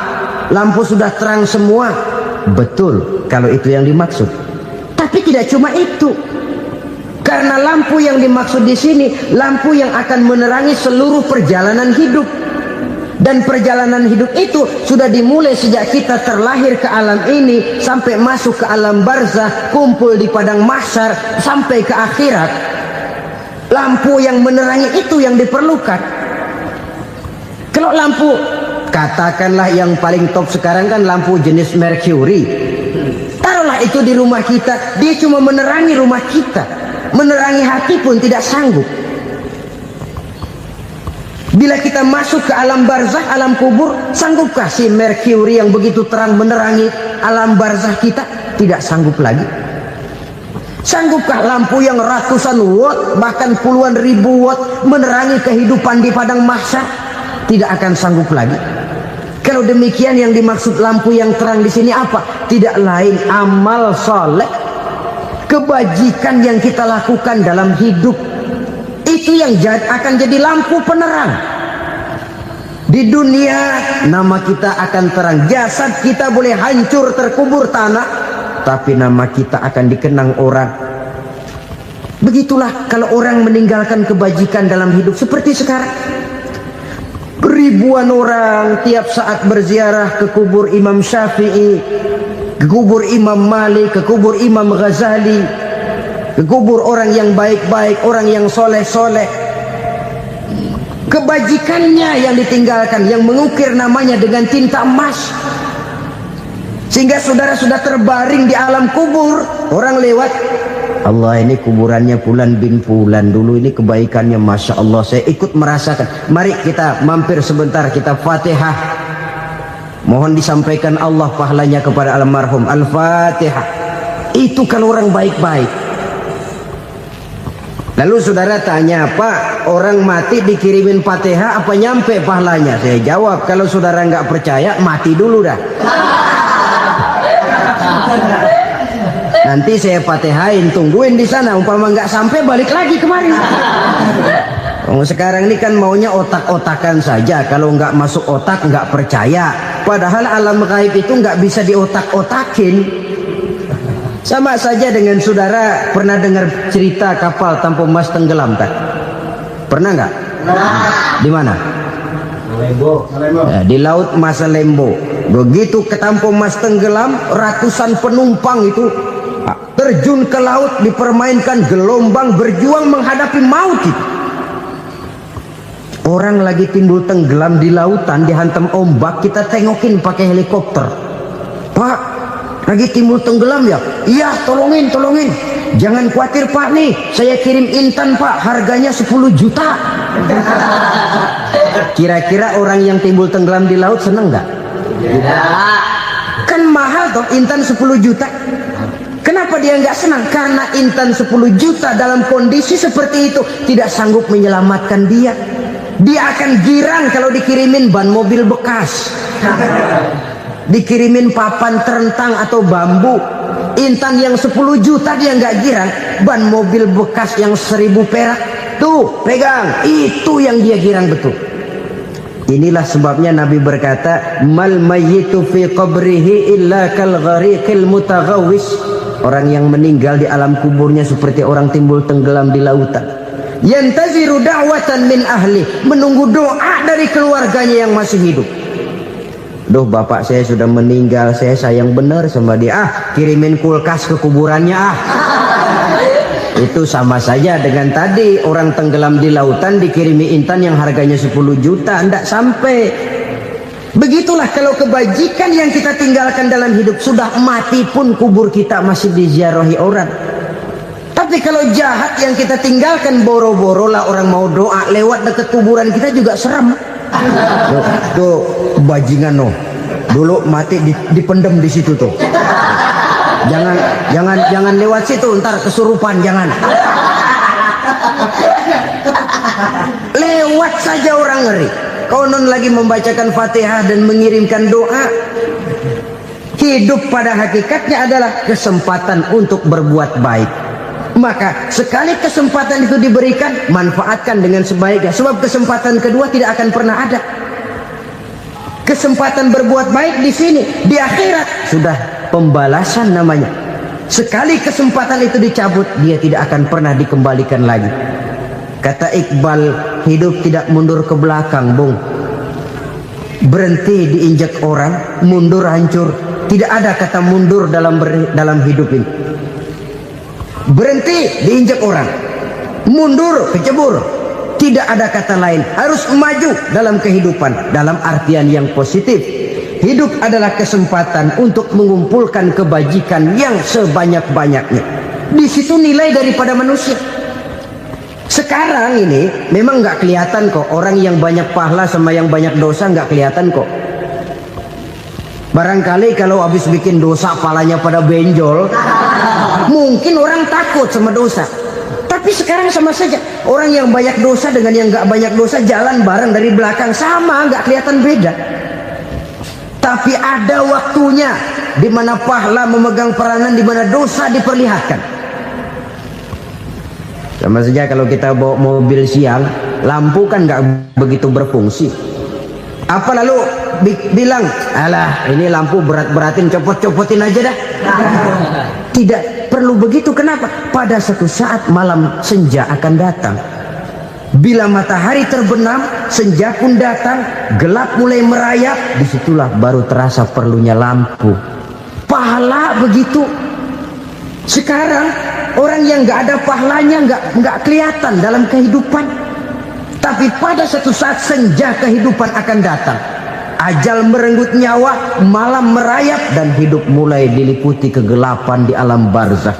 S3: Lampu sudah terang semua. Betul, kalau itu yang dimaksud. Tapi tidak cuma itu. Karena lampu yang dimaksud di sini, lampu yang akan menerangi seluruh perjalanan hidup. Dan perjalanan hidup itu sudah dimulai sejak kita terlahir ke alam ini, sampai masuk ke alam barzah, kumpul di padang mahsyar, sampai ke akhirat. Lampu yang menerangi itu yang diperlukan. Kalau lampu, katakanlah yang paling top sekarang kan lampu jenis Mercury. Taruhlah itu di rumah kita, dia cuma menerangi rumah kita, menerangi hati pun tidak sanggup. Bila kita masuk ke alam barzah, alam kubur, sanggupkah si Mercury yang begitu terang menerangi alam barzah kita? Tidak sanggup lagi. Sanggupkah lampu yang ratusan watt, bahkan puluhan ribu watt menerangi kehidupan di padang mahsyar? Tidak akan sanggup lagi. Kalau demikian, yang dimaksud lampu yang terang di sini apa? Tidak lain amal soleh, kebajikan yang kita lakukan dalam hidup. Itu yang akan jadi lampu penerang. Di dunia nama kita akan terang, jasad kita boleh hancur terkubur tanah, tapi nama kita akan dikenang orang. Begitulah kalau orang meninggalkan kebajikan dalam hidup seperti sekarang. Ribuan orang tiap saat berziarah ke kubur Imam Syafi'i, ke kubur Imam Malik, ke kubur Imam Ghazali, ke kubur orang yang baik-baik, orang yang soleh-soleh. Kebajikannya yang ditinggalkan, yang mengukir namanya dengan tinta emas. Sehingga saudara sudah terbaring di alam kubur, orang lewat, Allah, ini kuburannya Fulan bin Fulan, dulu ini kebaikannya Masya Allah, saya ikut merasakan. Mari kita mampir sebentar, kita Fatihah. Mohon disampaikan Allah pahalanya kepada almarhum. Al-Fatihah. Itu kalau orang baik-baik. Lalu saudara tanya, Pak, orang mati dikirimin Fatihah apa nyampe pahalanya? Saya jawab, kalau saudara nggak percaya, mati dulu dah. Nanti saya Fatihain, tungguin di sana. Umpama nggak sampai, balik lagi kemari. Oh, sekarang ini kan maunya otak-otakan saja. Kalau nggak masuk otak nggak percaya. Padahal alam gaib itu nggak bisa diotak-otakin. Sama saja dengan saudara pernah dengar cerita kapal tanpa emas tenggelam tak? Pernah nggak? Di mana? Di laut Masalembo. Begitu ketampo mas tenggelam, ratusan penumpang itu terjun ke laut, dipermainkan gelombang, berjuang menghadapi maut itu. Orang lagi timbul tenggelam di lautan, dihantam ombak, kita tengokin pakai helikopter. Pak, lagi timbul tenggelam ya? Iya, tolongin. Jangan khawatir Pak, nih saya kirim intan Pak, harganya 10 juta. Kira-kira orang yang timbul tenggelam di laut seneng nggak? Tidak. Kan mahal toh intan 10 juta. Kenapa dia nggak senang? Karena intan 10 juta dalam kondisi seperti itu tidak sanggup menyelamatkan dia. Dia akan girang kalau dikirimin ban mobil bekas, dikirimin papan terentang atau bambu. Intan yang 10 juta dia nggak girang. Ban mobil bekas yang 1000 perak, tuh pegang, itu yang dia girang betul. Inilah sebabnya Nabi berkata, mal mayyitu fi qabrihi illa kal ghariqil mutaghawwis. Orang yang meninggal di alam kuburnya seperti orang timbul tenggelam di lautan. Yantaziru da'watan min ahli, menunggu doa dari keluarganya yang masih hidup. Duh, bapak saya sudah meninggal, saya sayang benar sama dia. Kirimin kulkas ke kuburannya Itu sama saja dengan tadi orang tenggelam di lautan dikirimi intan yang harganya 10 juta, tidak sampai. Begitulah kalau kebajikan yang kita tinggalkan dalam hidup, sudah mati pun kubur kita masih diziarahi orang. Tapi kalau jahat yang kita tinggalkan, boro-boro lah orang mau doa lewat dekat kuburan kita juga serem. Tuh bajingan no, dulu mati dipendem di situ tuh. Jangan lewat situ, ntar kesurupan, jangan. Lewat saja orang ngeri. Konon lagi membacakan Fatihah dan mengirimkan doa. Hidup pada hakikatnya adalah kesempatan untuk berbuat baik. Maka sekali kesempatan itu diberikan, manfaatkan dengan sebaiknya. Sebab kesempatan kedua tidak akan pernah ada. Kesempatan berbuat baik di sini, di akhirat sudah pembalasan namanya. Sekali kesempatan itu dicabut, dia tidak akan pernah dikembalikan lagi. Kata Iqbal, hidup tidak mundur ke belakang, Bung. Berhenti diinjak orang, mundur hancur. Tidak ada kata mundur dalam hidup ini. Berhenti diinjak orang, mundur kecebur. Tidak ada kata lain, harus maju dalam kehidupan, dalam artian yang positif. Hidup adalah kesempatan untuk mengumpulkan kebajikan yang sebanyak-banyaknya. Di situ nilai daripada manusia. Sekarang ini memang nggak kelihatan kok, orang yang banyak pahala sama yang banyak dosa nggak kelihatan kok. Barangkali kalau habis bikin dosa palanya pada benjol, mungkin orang takut sama dosa. Tapi sekarang sama saja, orang yang banyak dosa dengan yang nggak banyak dosa jalan bareng dari belakang, sama, nggak kelihatan beda. Tapi ada waktunya di mana pahala memegang peranan, di mana dosa diperlihatkan. Sama saja kalau kita bawa mobil siang, lampu kan nggak begitu berfungsi. Apa lalu bilang, alah ini lampu berat-beratin, copot-copotin aja dah. Tidak perlu begitu. Kenapa? Pada suatu saat malam senja akan datang. Bila matahari terbenam, senja pun datang, gelap mulai merayap, disitulah baru terasa perlunya lampu. Pahala begitu. Sekarang orang yang nggak ada pahalanya nggak kelihatan dalam kehidupan. Tapi pada suatu saat senja kehidupan akan datang. Ajal merenggut nyawa, malam merayap, dan hidup mulai diliputi kegelapan di alam barzakh.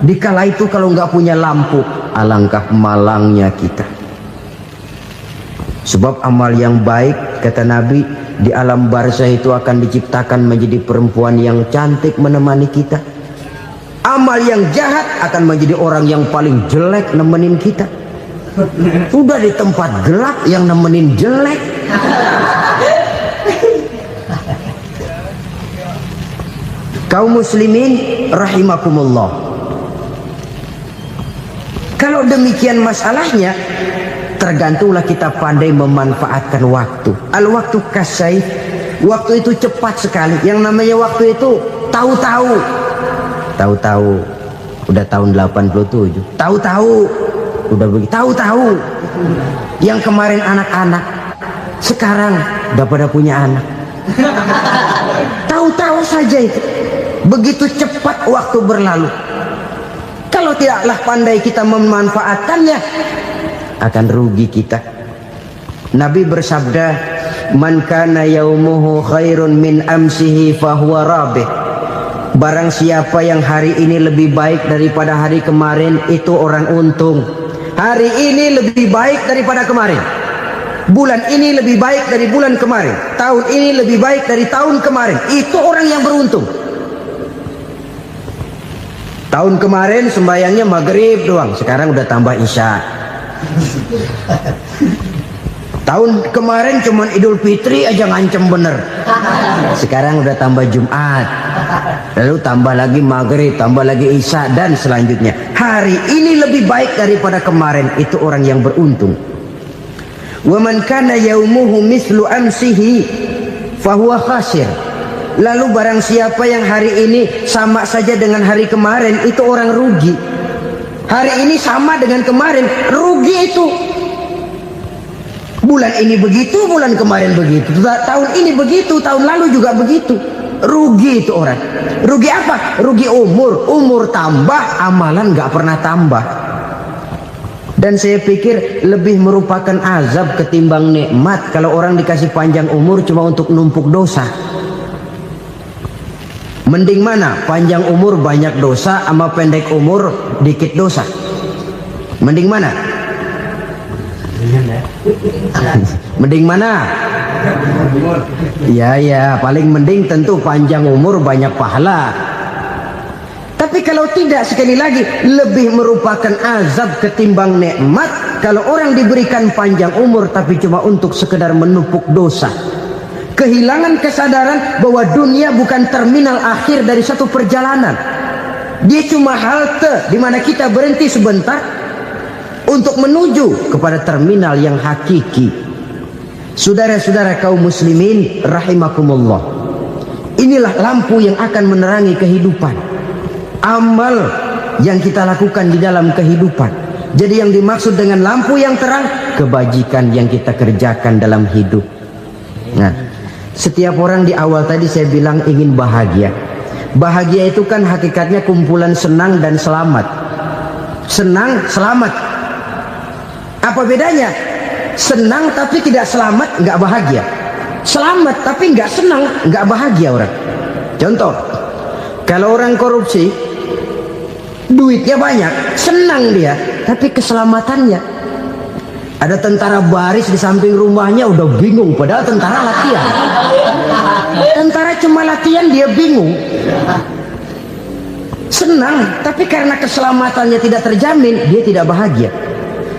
S3: Dikala itu kalau nggak punya lampu, alangkah malangnya kita. Sebab amal yang baik, kata Nabi, di alam barzakh itu akan diciptakan menjadi perempuan yang cantik menemani kita. Amal yang jahat akan menjadi orang yang paling jelek nemenin kita. Udah di tempat gelap yang nemenin jelek. Kaum muslimin rahimakumullah. Kalau demikian masalahnya, tergantunglah kita pandai memanfaatkan waktu. Al-waktu kasayf, waktu itu cepat sekali. Yang namanya waktu itu tahu-tahu udah tahun 87, tahu-tahu udah begitu, tahu-tahu yang kemarin anak-anak sekarang udah pada punya anak. Tahu-tahu saja itu. Begitu cepat waktu berlalu. Kalau tidaklah pandai kita memanfaatkannya, akan rugi kita. Nabi bersabda, "Man kana yaumuhu khairun min amsihi fahuwa rabih." Barang siapa yang hari ini lebih baik daripada hari kemarin, itu orang untung. Hari ini lebih baik daripada kemarin. Bulan ini lebih baik dari bulan kemarin. Tahun ini lebih baik dari tahun kemarin. Itu orang yang beruntung. Tahun kemarin sembayangnya maghrib doang, sekarang udah tambah isya. Tahun kemarin cuman Idul Fitri aja ngancem bener, sekarang udah tambah Jumat, lalu tambah lagi maghrib, tambah lagi isya, dan selanjutnya. Hari ini lebih baik daripada kemarin, itu orang yang beruntung. Wa man kana yaumuhu mislu amsihi fahuwa khasir. Lalu barang siapa yang hari ini sama saja dengan hari kemarin, itu orang rugi. Hari ini sama dengan kemarin, rugi itu. Bulan ini begitu, bulan kemarin begitu, tahun ini begitu, tahun lalu juga begitu. Rugi itu orang. Rugi apa? Rugi umur. Umur tambah, amalan gak pernah tambah. Dan saya pikir lebih merupakan azab ketimbang nikmat kalau orang dikasih panjang umur cuma untuk numpuk dosa. Mending mana? Panjang umur banyak dosa sama pendek umur dikit dosa? Mending mana? Mending mana? Ya, paling mending tentu panjang umur banyak pahala. Tapi kalau tidak, sekali lagi, lebih merupakan azab ketimbang nikmat kalau orang diberikan panjang umur tapi cuma untuk sekedar menumpuk dosa. Kehilangan kesadaran bahwa dunia bukan terminal akhir dari satu perjalanan. Dia cuma halte di mana kita berhenti sebentar untuk menuju kepada terminal yang hakiki. Saudara-saudara kaum muslimin rahimakumullah. Inilah lampu yang akan menerangi kehidupan. Amal yang kita lakukan di dalam kehidupan. Jadi yang dimaksud dengan lampu yang terang, kebajikan yang kita kerjakan dalam hidup. Nah, setiap orang di awal tadi saya bilang ingin bahagia. Bahagia itu kan hakikatnya kumpulan senang dan selamat. Senang, selamat. Apa bedanya? Senang tapi tidak selamat, nggak bahagia. Selamat tapi nggak senang, nggak bahagia orang. Contoh, kalau orang korupsi, duitnya banyak, senang dia, tapi keselamatannya. Ada tentara baris di samping rumahnya udah bingung, padahal tentara latihan. Tentara cuma latihan, dia bingung. Senang, tapi karena keselamatannya tidak terjamin, dia tidak bahagia.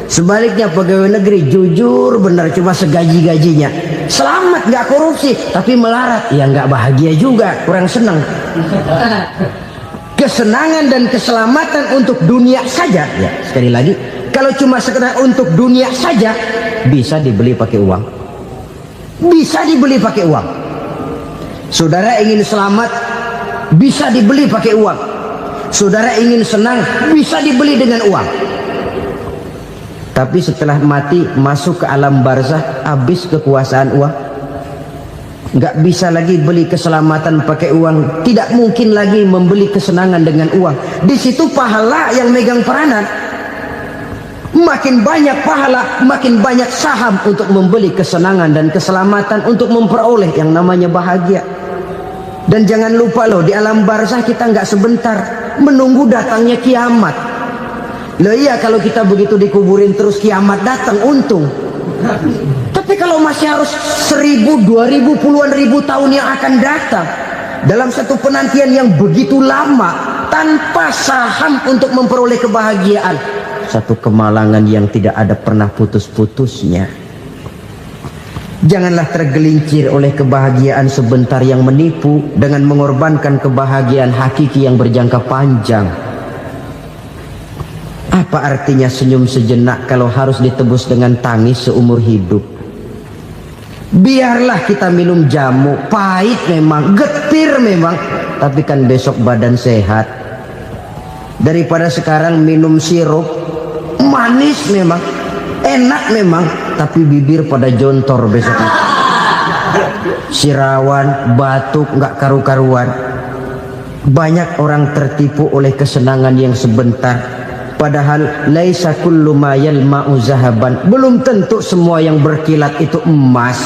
S3: Sebaliknya pegawai negeri jujur benar, cuma segaji-gajinya, selamat, nggak korupsi, tapi melarat, ya nggak bahagia juga, kurang senang. Kesenangan dan keselamatan untuk dunia saja, ya sekali lagi, kalau cuma sekedar untuk dunia saja, bisa dibeli pakai uang. Bisa dibeli pakai uang. Saudara ingin selamat, bisa dibeli pakai uang. Saudara ingin senang, bisa dibeli dengan uang. Tapi setelah mati, masuk ke alam barzah, habis kekuasaan uang. Nggak bisa lagi beli keselamatan pakai uang. Tidak mungkin lagi membeli kesenangan dengan uang. Di situ pahala yang megang peranan. Makin banyak pahala, makin banyak saham untuk membeli kesenangan dan keselamatan, untuk memperoleh yang namanya bahagia. Dan jangan lupa loh, di alam barzah kita nggak sebentar, menunggu datangnya kiamat. Loh iya, kalau kita begitu dikuburin terus kiamat datang, untung. Tapi kalau masih harus 1000, 2000, puluhan ribu tahun yang akan datang, dalam satu penantian yang begitu lama, tanpa saham untuk memperoleh kebahagiaan, satu kemalangan yang tidak ada pernah putus-putusnya. Janganlah tergelincir oleh kebahagiaan sebentar yang menipu dengan mengorbankan kebahagiaan hakiki yang berjangka panjang. Apa artinya senyum sejenak kalau harus ditebus dengan tangis seumur hidup? Biarlah kita minum jamu, pahit memang, getir memang, tapi kan besok badan sehat. Daripada sekarang minum sirup, manis memang, enak memang, tapi bibir pada jontor besok. Sirawan, batuk, nggak karu-karuan. Banyak orang tertipu oleh kesenangan yang sebentar, padahal laisa kullu ma yalma'u zahaban. Belum tentu semua yang berkilat itu emas.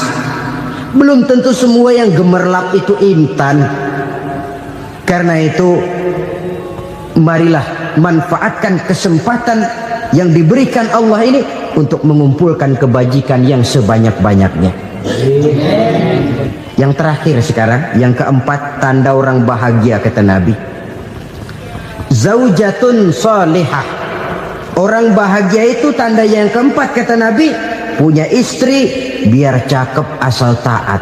S3: Belum tentu semua yang gemerlap itu intan. Karena itu, marilah manfaatkan kesempatan yang diberikan Allah ini untuk mengumpulkan kebajikan yang sebanyak-banyaknya. Yang terakhir sekarang, yang keempat, tanda orang bahagia kata Nabi. Zaujatun salihah. Orang bahagia itu tanda yang keempat kata Nabi, punya istri biar cakep asal taat.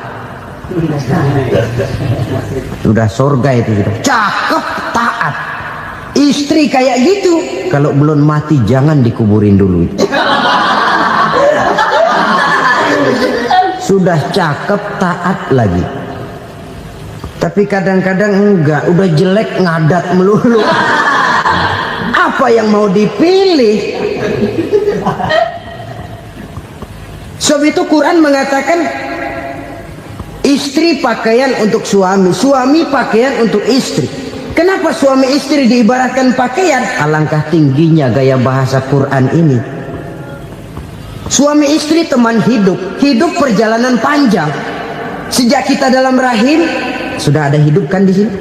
S3: Sudah surga itu sudah. Cakep taat. Istri kayak gitu, kalau belum mati jangan dikuburin dulu. Sudah cakep taat lagi. Tapi kadang-kadang enggak, udah jelek ngadat melulu. Apa yang mau dipilih? Sebab itu Quran mengatakan istri pakaian untuk suami, suami pakaian untuk istri. Kenapa suami istri diibaratkan pakaian? Alangkah tingginya gaya bahasa Quran ini. Suami istri teman hidup, hidup perjalanan panjang. Sejak kita dalam rahim sudah ada hidup kan di sini.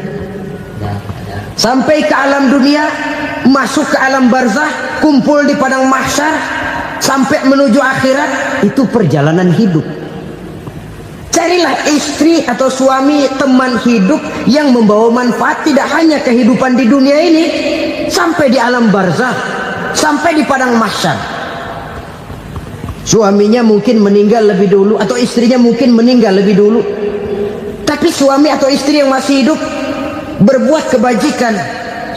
S3: Sampai ke alam dunia, masuk ke alam barzah, kumpul di padang mahsyar, sampai menuju akhirat, itu perjalanan hidup. Carilah istri atau suami teman hidup yang membawa manfaat tidak hanya kehidupan di dunia ini, sampai di alam barzah, sampai di padang mahsyar. Suaminya mungkin meninggal lebih dulu atau istrinya mungkin meninggal lebih dulu, tapi suami atau istri yang masih hidup berbuat kebajikan.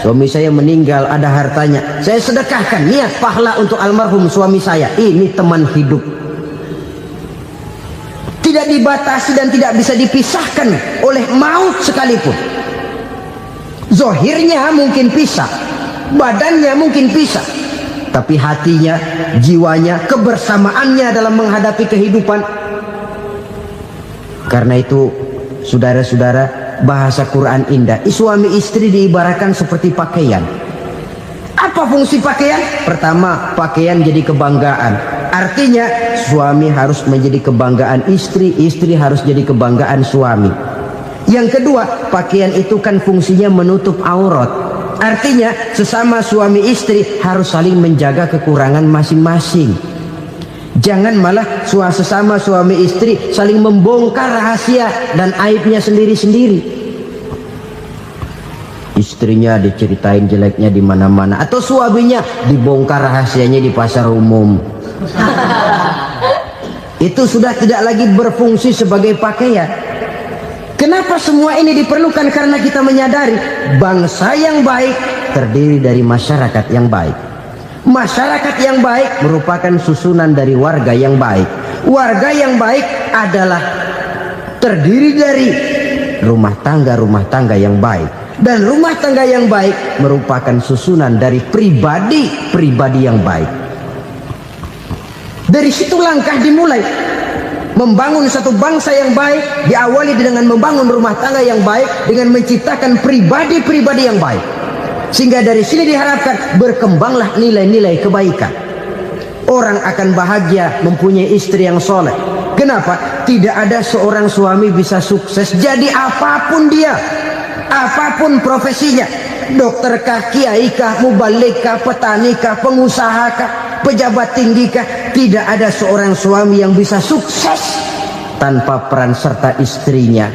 S3: Suami saya meninggal, ada hartanya, saya sedekahkan, niat pahala untuk almarhum suami saya. Ini teman hidup, tidak dibatasi dan tidak bisa dipisahkan oleh maut sekalipun. Zohirnya mungkin pisah, badannya mungkin pisah, tapi hatinya, jiwanya, kebersamaannya dalam menghadapi kehidupan. Karena itu, saudara-saudara, bahasa Quran indah. Suami istri diibaratkan seperti pakaian. Apa fungsi pakaian? Pertama, pakaian jadi kebanggaan. Artinya, suami harus menjadi kebanggaan istri, istri harus jadi kebanggaan suami. Yang kedua, pakaian itu kan fungsinya menutup aurat. Artinya, sesama suami istri harus saling menjaga kekurangan masing-masing. Jangan malah sesama suami istri saling membongkar rahasia dan aibnya sendiri-sendiri. Istrinya diceritain jeleknya di mana-mana, atau suaminya dibongkar rahasianya di pasar umum. Itu sudah tidak lagi berfungsi sebagai pakaian. Kenapa semua ini diperlukan? Karena kita menyadari bangsa yang baik terdiri dari masyarakat yang baik. Masyarakat yang baik merupakan susunan dari warga yang baik. Warga yang baik adalah terdiri dari rumah tangga yang baik. Dan rumah tangga yang baik merupakan susunan dari pribadi yang baik. Dari situ langkah dimulai. Membangun satu bangsa yang baik diawali dengan membangun rumah tangga yang baik, dengan menciptakan pribadi-pribadi yang baik. Sehingga dari sini diharapkan berkembanglah nilai-nilai kebaikan. Orang akan bahagia mempunyai istri yang soleh. Kenapa? Tidak ada seorang suami bisa sukses jadi apapun dia, apapun profesinya. Dokter kah, kiai kah, mubalik kah, petani kah, pengusaha kah, pejabat tinggi kah. Tidak ada seorang suami yang bisa sukses tanpa peran serta istrinya.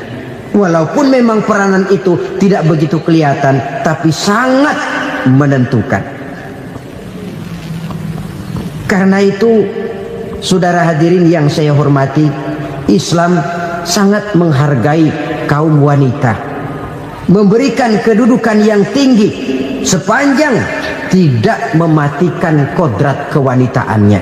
S3: Walaupun memang peranan itu tidak begitu kelihatan, tapi sangat menentukan. Karena itu, saudara hadirin yang saya hormati, Islam sangat menghargai kaum wanita, memberikan kedudukan yang tinggi sepanjang tidak mematikan kodrat kewanitaannya.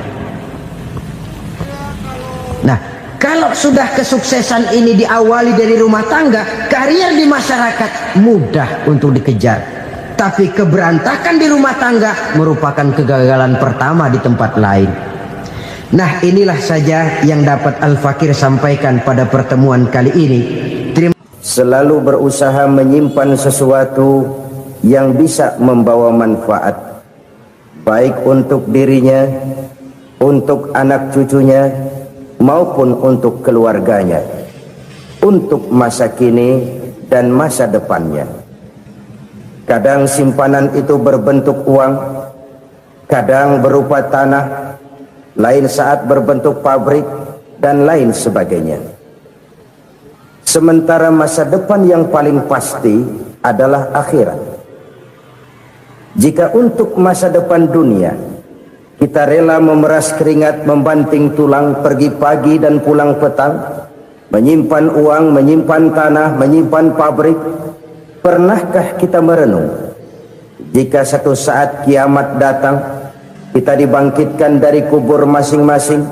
S3: Nah, kalau sudah kesuksesan ini diawali dari rumah tangga, karier di masyarakat mudah untuk dikejar. Tapi keberantakan di rumah tangga merupakan kegagalan pertama di tempat lain. Nah, inilah saja yang dapat Al-Fakir sampaikan pada pertemuan kali ini.
S2: Selalu berusaha menyimpan sesuatu yang bisa membawa manfaat, baik untuk dirinya, untuk anak cucunya, maupun untuk keluarganya, untuk masa kini dan masa depannya. Kadang simpanan itu berbentuk uang, kadang berupa tanah, lain saat berbentuk pabrik, dan lain sebagainya. Sementara masa depan yang paling pasti adalah akhirat. Jika untuk masa depan dunia kita rela memeras keringat, membanting tulang, pergi pagi dan pulang petang, menyimpan uang, menyimpan tanah, menyimpan pabrik, pernahkah kita merenung jika satu saat kiamat datang, kita dibangkitkan dari kubur masing-masing,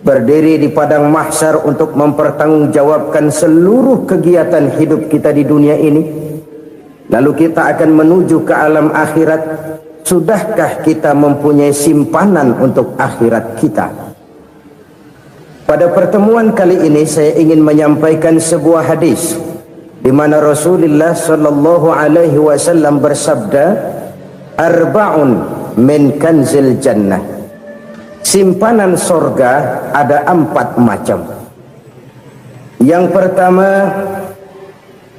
S2: berdiri di padang mahsyar untuk mempertanggungjawabkan seluruh kegiatan hidup kita di dunia ini, lalu kita akan menuju ke alam akhirat. Sudahkah kita mempunyai simpanan untuk akhirat kita? Pada pertemuan kali ini saya ingin menyampaikan sebuah hadis di mana Rasulullah sallallahu alaihi wasallam bersabda, "Arba'un min kanzil jannah." Simpanan sorga ada 4 macam. Yang pertama,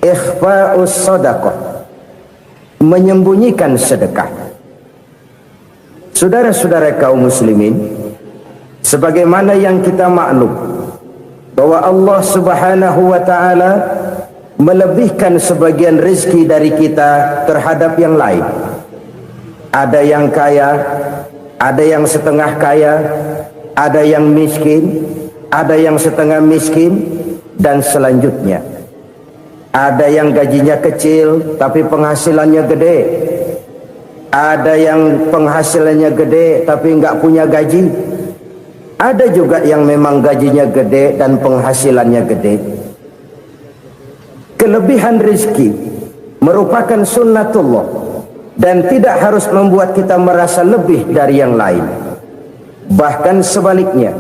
S2: ikhfa'us sadaqah, menyembunyikan sedekah. Saudara-saudara kaum muslimin, sebagaimana yang kita maklum bahwa Allah Subhanahu wa taala melebihkan sebagian rezeki dari kita terhadap yang lain. Ada yang kaya, ada yang setengah kaya, ada yang miskin, ada yang setengah miskin, dan selanjutnya. Ada yang gajinya kecil tapi penghasilannya gede. Ada yang penghasilannya gede tapi nggak punya gaji. Ada juga yang memang gajinya gede dan penghasilannya gede. Kelebihan rezeki merupakan sunnatullah dan tidak harus membuat kita merasa lebih dari yang lain. Bahkan sebaliknya,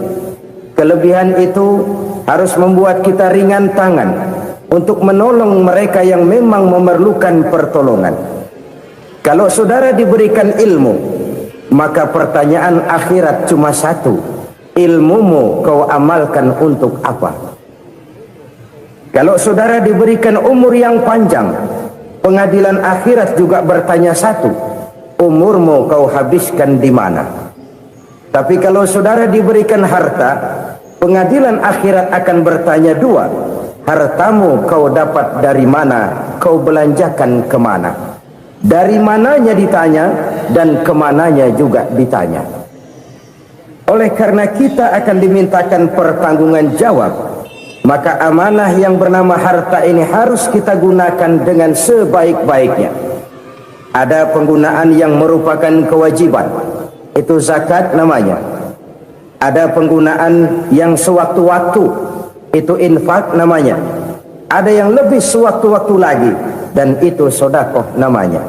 S2: kelebihan itu harus membuat kita ringan tangan untuk menolong mereka yang memang memerlukan pertolongan. Kalau saudara diberikan ilmu, maka pertanyaan akhirat cuma satu: ilmumu kau amalkan untuk apa? Kalau saudara diberikan umur yang panjang, pengadilan akhirat juga bertanya satu: umurmu kau habiskan di mana? Tapi kalau saudara diberikan harta, pengadilan akhirat akan bertanya 2: hartamu kau dapat dari mana? Kau belanjakan kemana? Dari mananya ditanya dan kemananya juga ditanya. Oleh karena kita akan dimintakan pertanggungan jawab, maka amanah yang bernama harta ini harus kita gunakan dengan sebaik-baiknya. Ada penggunaan yang merupakan kewajiban, itu zakat namanya. Ada penggunaan yang sewaktu-waktu, itu infak namanya. Ada yang lebih sewaktu-waktu lagi, dan itu sedekah namanya.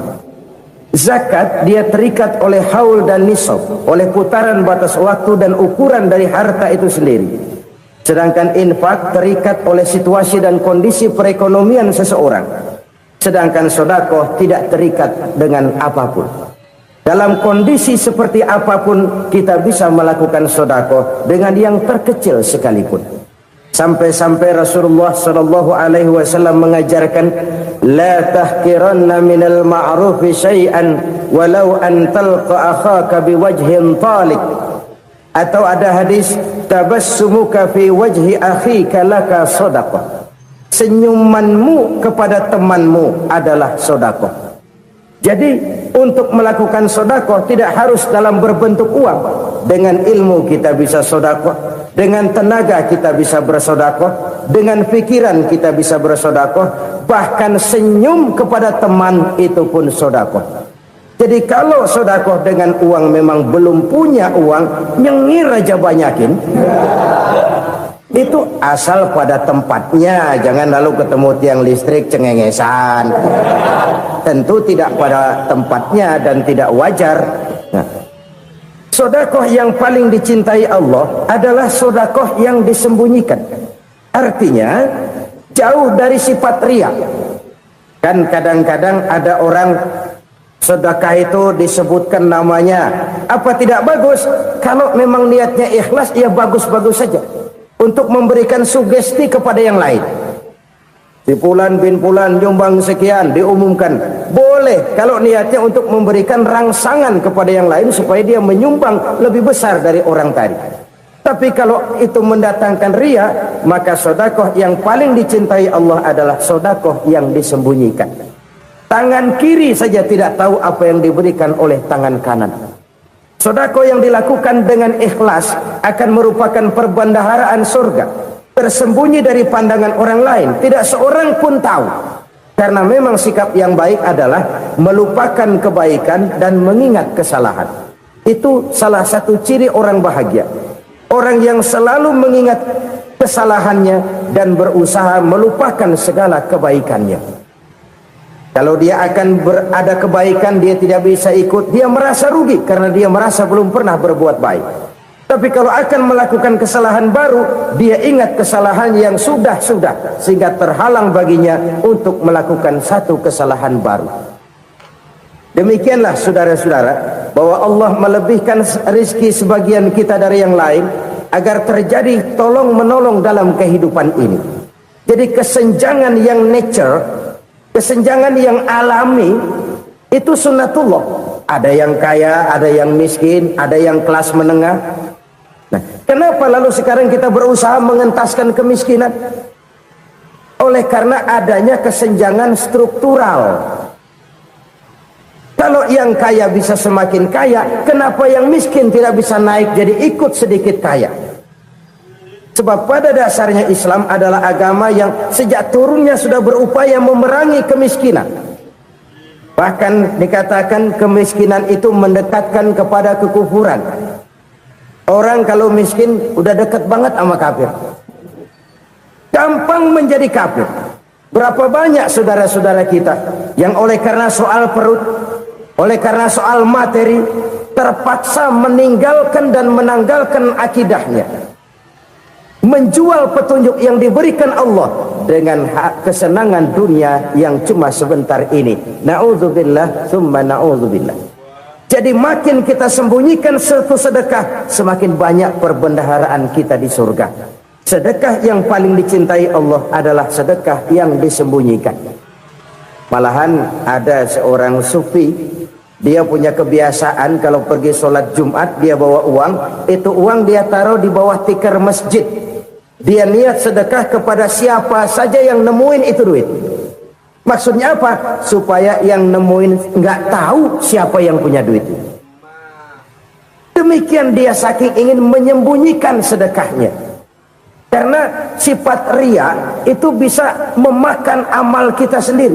S2: Zakat dia terikat oleh haul dan nisab, oleh putaran batas waktu dan ukuran dari harta itu sendiri. Sedangkan infak terikat oleh situasi dan kondisi perekonomian seseorang. Sedangkan sedekah tidak terikat dengan apapun. Dalam kondisi seperti apapun kita bisa melakukan sedekah dengan yang terkecil sekalipun. Sampai-sampai Rasulullah sallallahu alaihi wasallam mengajarkan, la tahqiranna minal ma'rufi syai'an walau an talqa akhaka biwajhin talik. Atau ada hadis, tabassumuka fi wajhi akhika laka shadaqah. Senyumanmu kepada temanmu adalah sedekah.
S3: Jadi untuk melakukan sodakoh tidak harus dalam berbentuk uang. Dengan ilmu kita bisa sodakoh, dengan tenaga kita bisa bersodakoh, dengan pikiran kita bisa bersodakoh, bahkan senyum kepada teman itu pun sodakoh. Jadi kalau sodakoh dengan uang memang belum punya uang, nyengir aja banyakin. Itu asal pada tempatnya, jangan lalu ketemu tiang listrik cengengesan. Tentu tidak pada tempatnya dan tidak wajar. Nah, sodakoh yang paling dicintai Allah adalah sodakoh yang disembunyikan. Artinya jauh dari sifat riya. Kan kadang-kadang ada orang sedekah itu disebutkan namanya, apa tidak bagus? Kalau memang niatnya ikhlas, ya bagus-bagus saja. Untuk memberikan sugesti kepada yang lain. Si Fulan bin Fulan nyumbang sekian, diumumkan. Boleh kalau niatnya untuk memberikan rangsangan kepada yang lain supaya dia menyumbang lebih besar dari orang tadi. Tapi kalau itu mendatangkan riya, maka sodakoh yang paling dicintai Allah adalah sodakoh yang disembunyikan. Tangan kiri saja tidak tahu apa yang diberikan oleh tangan kanan. Sedekah yang dilakukan dengan ikhlas akan merupakan perbendaharaan surga, tersembunyi dari pandangan orang lain, tidak seorang pun tahu. Karena memang sikap yang baik adalah melupakan kebaikan dan mengingat kesalahan. Itu salah satu ciri orang bahagia. Orang yang selalu mengingat kesalahannya dan berusaha melupakan segala kebaikannya. Kalau dia akan ada kebaikan, dia tidak bisa ikut, dia merasa rugi karena dia merasa belum pernah berbuat baik. Tapi kalau akan melakukan kesalahan baru, dia ingat kesalahan yang sudah-sudah, sehingga terhalang baginya untuk melakukan satu kesalahan baru. Demikianlah saudara-saudara, bahwa Allah melebihkan rizki sebagian kita dari yang lain, agar terjadi tolong-menolong dalam kehidupan ini. Jadi kesenjangan yang nature, kesenjangan yang alami itu sunnatullah. Ada yang kaya, ada yang miskin, ada yang kelas menengah. Nah, kenapa lalu sekarang kita berusaha mengentaskan kemiskinan? Oleh karena adanya kesenjangan struktural. Kalau yang kaya bisa semakin kaya, kenapa yang miskin tidak bisa naik jadi ikut sedikit kaya? Sebab pada dasarnya Islam adalah agama yang sejak turunnya sudah berupaya memerangi kemiskinan. Bahkan dikatakan kemiskinan itu mendekatkan kepada kekufuran. Orang kalau miskin udah dekat banget sama kafir. Gampang menjadi kafir. Berapa banyak saudara-saudara kita yang oleh karena soal perut, oleh karena soal materi, terpaksa meninggalkan dan menanggalkan akidahnya, menjual petunjuk yang diberikan Allah dengan kesenangan dunia yang cuma sebentar ini. Na'udzubillah summa na'udzubillah. Jadi makin kita sembunyikan satu sedekah, semakin banyak perbendaharaan kita di surga. Sedekah yang paling dicintai Allah adalah sedekah yang disembunyikan. Malahan ada seorang sufi, dia punya kebiasaan kalau pergi sholat Jumat dia bawa uang, itu uang dia taruh di bawah tikar masjid. Dia niat sedekah kepada siapa saja yang nemuin itu duit. Maksudnya apa? Supaya yang nemuin nggak tahu siapa yang punya duit. Demikian dia saking ingin menyembunyikan sedekahnya. Karena sifat riya itu bisa memakan amal kita sendiri.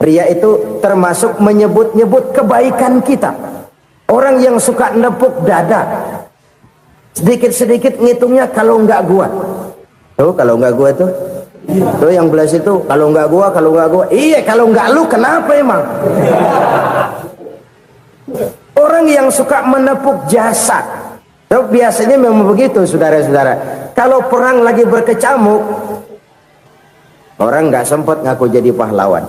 S3: Riya itu termasuk menyebut-nyebut kebaikan kita. Orang yang suka nepuk dada, sedikit-sedikit ngitungnya kalau nggak gua. Tuh kalau nggak gua tuh yang belas itu kalau nggak gua, iya kalau nggak lu kenapa emang? Orang yang suka menepuk jasad, tuh biasanya memang begitu saudara-saudara. Kalau perang lagi berkecamuk, orang nggak sempat ngaku jadi pahlawan.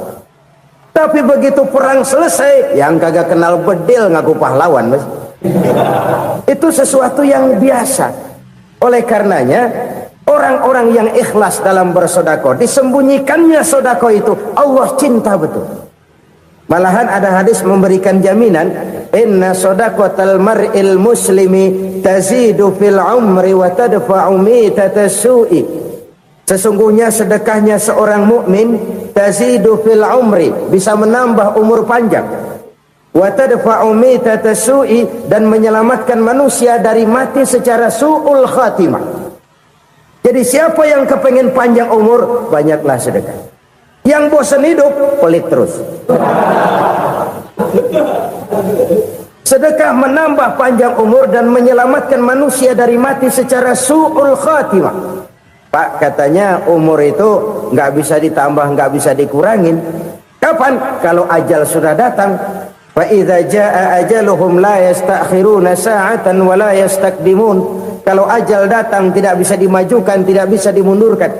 S3: Tapi begitu perang selesai, yang kagak kenal bedil ngaku pahlawan, mas. Itu sesuatu yang biasa. Oleh karenanya orang-orang yang ikhlas dalam bersedekah, disembunyikannya sedekah itu Allah cinta betul. Malahan ada hadis memberikan jaminan, inna shadaqatal mar'il muslimi tazidu fil umri wa tadfa'u mitatas su'i. Sesungguhnya sedekahnya seorang mukmin tazidu fil umri, bisa menambah umur panjang, wa tadfa'u mitata su'i, dan menyelamatkan manusia dari mati secara su'ul khatimah. Jadi siapa yang kepengen panjang umur, banyaklah sedekah. Yang bosan hidup, pelit terus. Sedekah menambah panjang umur dan menyelamatkan manusia dari mati secara su'ul khatimah. Pak, katanya umur itu nggak bisa ditambah, nggak bisa dikurangin. Kapan? Kalau ajal sudah datang. Fa idza jaa ajaluhum la yastakhiruna sa'atan wa la yastakdimun. Kalau ajal datang tidak bisa dimajukan, tidak bisa dimundurkan.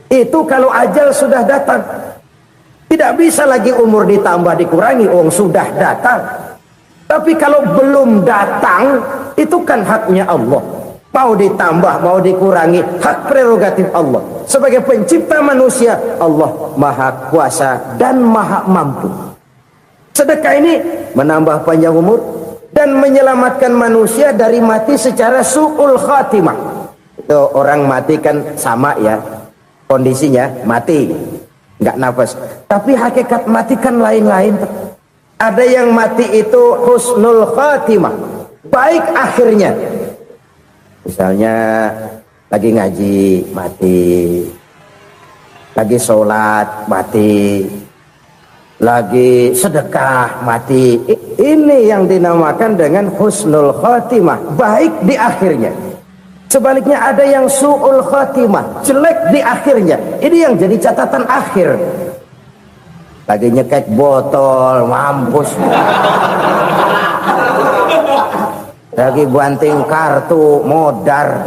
S3: Itu kalau ajal sudah datang. Tidak bisa lagi umur ditambah dikurangi, sudah datang. Tapi kalau belum datang, itu kan haknya Allah. Mau ditambah, mau dikurangi, hak prerogatif Allah. Sebagai pencipta manusia, Allah maha kuasa dan maha mampu. Sedekah ini menambah panjang umur dan menyelamatkan manusia dari mati secara su'ul khatimah. Itu orang mati kan sama ya, kondisinya mati, nggak nafas. Tapi hakikat mati kan lain-lain. Ada yang mati itu husnul khatimah, baik akhirnya. Misalnya lagi ngaji mati, lagi sholat mati, lagi sedekah mati. Ini yang dinamakan dengan husnul khatimah, baik di akhirnya. Sebaliknya ada yang su'ul khatimah, jelek di akhirnya. Ini yang jadi catatan akhir. Lagi nyekek botol, mampus. Lagi banting kartu, modar.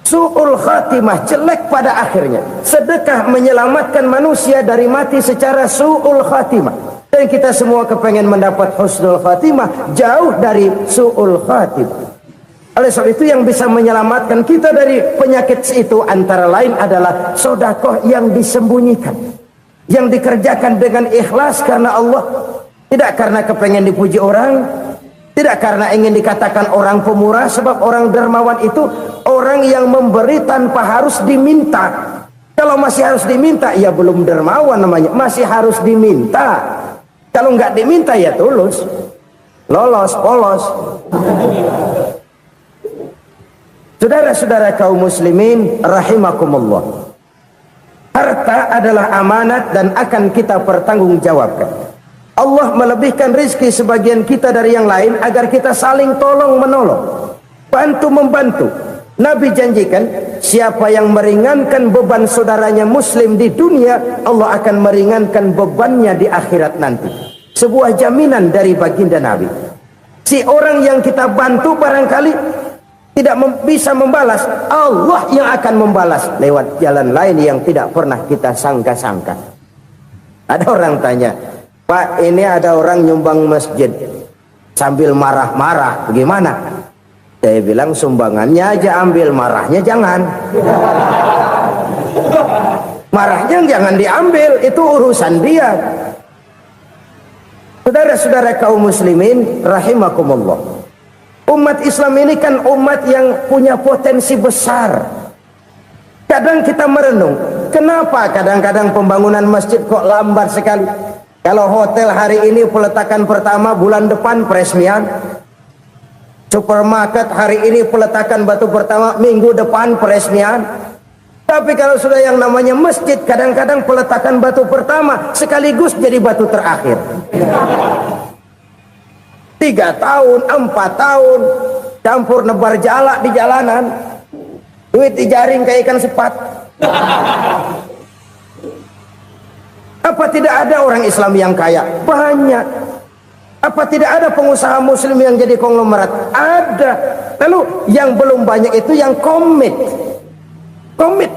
S3: Su'ul khatimah, jelek pada akhirnya. Sedekah menyelamatkan manusia dari mati secara su'ul khatimah. Dan kita semua kepengen mendapat husnul khatimah, jauh dari su'ul khatimah. Oleh sebab itu yang bisa menyelamatkan kita dari penyakit itu antara lain adalah sedekah yang disembunyikan, yang dikerjakan dengan ikhlas karena Allah, tidak karena kepengen dipuji orang, tidak karena ingin dikatakan orang pemurah. Sebab orang dermawan itu orang yang memberi tanpa harus diminta. Kalau masih harus diminta, ya belum dermawan namanya, masih harus diminta. Kalau nggak diminta ya tulus, lolos, polos. Saudara-saudara kaum muslimin rahimakumullah, harta adalah amanat dan akan kita pertanggungjawabkan. Allah melebihkan rizki sebagian kita dari yang lain agar kita saling tolong menolong, bantu membantu. Nabi janjikan siapa yang meringankan beban saudaranya muslim di dunia, Allah akan meringankan bebannya di akhirat nanti. Sebuah jaminan dari baginda Nabi. Si orang yang kita bantu barangkali tidak bisa membalas, Allah yang akan membalas lewat jalan lain yang tidak pernah kita sangka-sangka. Ada orang tanya, Pak, ini ada orang nyumbang masjid sambil marah-marah, bagaimana? Saya bilang sumbangannya aja ambil, marahnya jangan. Marahnya jangan diambil, itu urusan dia. Saudara-saudara kaum muslimin rahimakumullah, umat Islam ini kan umat yang punya potensi besar. Kadang kita merenung, kenapa kadang-kadang pembangunan masjid kok lambat sekali? Kalau hotel hari ini peletakan pertama, bulan depan peresmian. Supermarket hari ini peletakan batu pertama, minggu depan peresmian. Tapi kalau sudah yang namanya masjid, kadang-kadang peletakan batu pertama sekaligus jadi batu terakhir. 3 tahun, 4 tahun, campur nebar jalak di jalanan, duit dijaring kayak ikan sepat. Apa tidak ada orang Islam yang kaya? Banyak. Apa tidak ada pengusaha muslim yang jadi konglomerat? Ada. Lalu yang belum banyak itu yang komit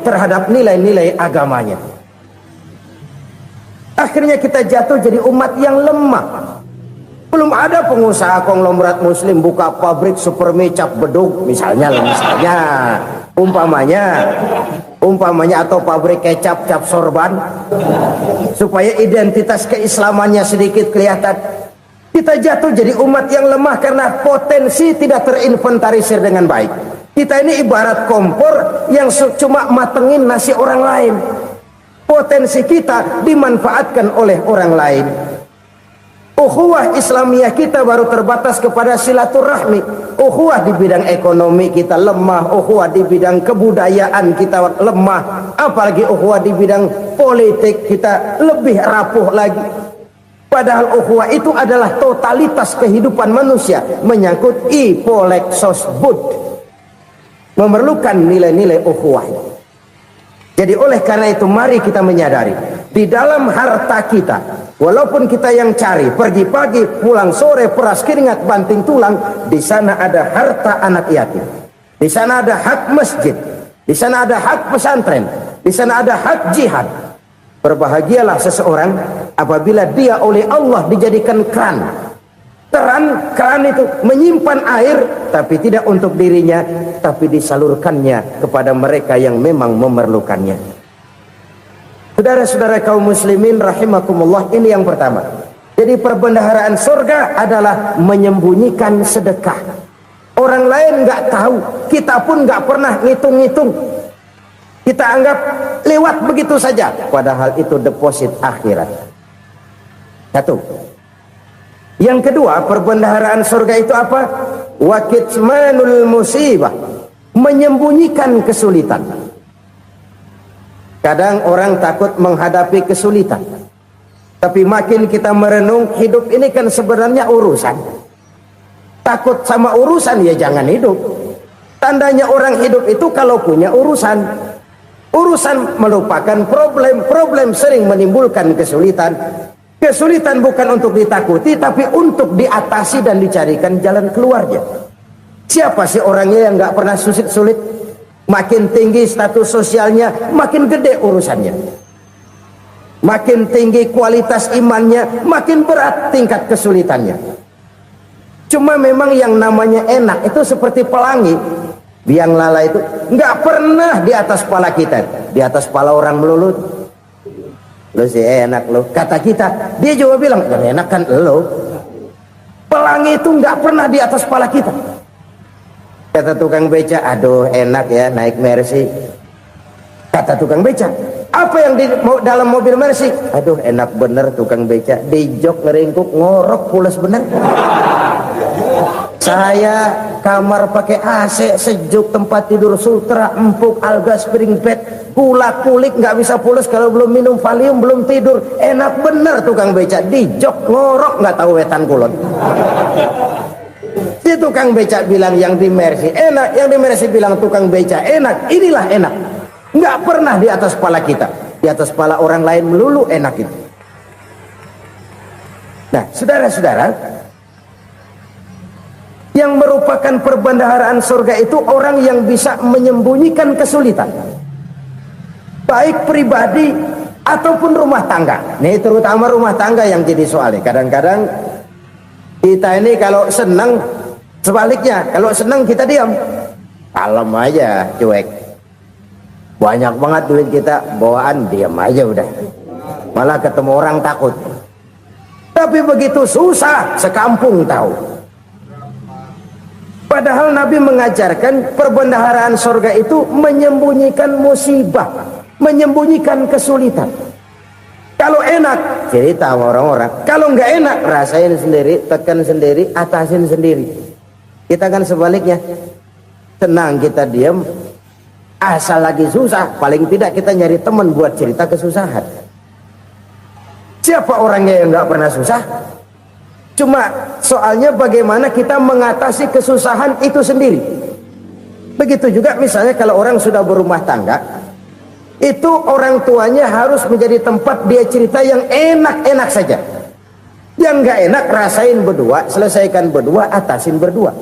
S3: terhadap nilai-nilai agamanya. Akhirnya kita jatuh jadi umat yang lemah. Belum ada pengusaha konglomerat muslim buka pabrik supermi cap beduk misalnya umpamanya atau pabrik kecap cap sorban supaya identitas keislamannya sedikit kelihatan. Kita jatuh jadi umat yang lemah karena potensi tidak terinventarisir dengan baik. Kita ini ibarat kompor yang cuma matengin nasi orang lain. potensi kita dimanfaatkan oleh orang lain. Ukhuwah Islamiyah kita baru terbatas kepada silaturahmi. Ukhuwah di bidang ekonomi kita lemah, ukhuwah di bidang kebudayaan kita lemah, apalagi ukhuwah di bidang politik kita lebih rapuh lagi. Padahal ukhuwah itu adalah totalitas kehidupan manusia, menyangkut ipolek sosbud, memerlukan nilai-nilai ukhuwah. Jadi oleh karena itu mari kita menyadari di dalam harta kita, walaupun kita yang cari pergi pagi pulang sore peras keringat banting tulang, di sana ada harta anak yatim, di sana ada hak masjid, di sana ada hak pesantren, di sana ada hak jihad. Berbahagialah seseorang apabila dia oleh Allah dijadikan keran. Keran itu menyimpan air, tapi tidak untuk dirinya, tapi disalurkannya kepada mereka yang memang memerlukannya. Saudara-saudara kaum muslimin rahimakumullah, ini yang pertama. Jadi perbendaharaan surga adalah menyembunyikan sedekah. Orang lain nggak tahu, kita pun nggak pernah ngitung-ngitung. Kita anggap lewat begitu saja, padahal itu deposit akhirat. Satu. Yang kedua, perbendaharaan surga itu apa? Wa kitmanul musibah, menyembunyikan kesulitan. Kadang orang takut menghadapi kesulitan, tapi makin kita merenung, hidup ini kan sebenarnya urusan. Takut sama urusan ya jangan hidup. Tandanya orang hidup itu kalau punya urusan. Urusan melupakan problem, problem sering menimbulkan kesulitan. Kesulitan bukan untuk ditakuti, tapi untuk diatasi dan dicarikan jalan keluarnya. Siapa sih orangnya yang nggak pernah sulit-sulit? Makin tinggi status sosialnya, makin gede urusannya. Makin tinggi kualitas imannya, makin berat tingkat kesulitannya. Cuma memang yang namanya enak itu seperti pelangi. Biang lala itu nggak pernah di atas kepala kita, di atas kepala orang melulu. Lo sih enak lo, kata kita. Dia juga bilang yang enak kan lo. Pelangi itu nggak pernah di atas kepala kita. Kata tukang beca, aduh enak ya naik Mercy. Kata tukang beca, apa yang di dalam mobil Mercy? Aduh enak bener tukang beca, di jok ngeringkuk ngorok pulas bener. Saya kamar pakai AC sejuk, tempat tidur sutra empuk, alga spring bed, kulak kulik nggak bisa pulas kalau belum minum Valium, belum tidur. Enak bener tukang beca, di jok ngorok nggak tahu wetan kulon. Si tukang beca bilang yang di Mercy enak, yang di Mercy bilang tukang beca enak. Inilah enak, nggak pernah di atas kepala kita, di atas kepala orang lain melulu enak itu. Nah saudara-saudara, yang merupakan perbendaharaan surga itu orang yang bisa menyembunyikan kesulitan, baik pribadi ataupun rumah tangga. Nih terutama rumah tangga yang jadi soalnya. Kadang-kadang kita ini kalau senang, sebaliknya kalau senang kita diam, kalem aja, cuek. Banyak banget duit kita bawaan, diam aja udah. Malah ketemu orang takut. Tapi begitu susah, sekampung tahu. Padahal Nabi mengajarkan perbendaharaan surga itu menyembunyikan musibah, menyembunyikan kesulitan. Kalau enak, cerita sama orang-orang. Kalau nggak enak, rasain sendiri, tekan sendiri, atasin sendiri. Kita kan sebaliknya, tenang kita diam, asal lagi susah, paling tidak kita nyari teman buat cerita kesusahan. Siapa orangnya yang nggak pernah susah? Cuma soalnya bagaimana kita mengatasi kesusahan itu sendiri. Begitu juga misalnya kalau orang sudah berumah tangga, itu orang tuanya harus menjadi tempat dia cerita yang enak-enak saja. Yang nggak enak rasain berdua, selesaikan berdua, atasin berdua.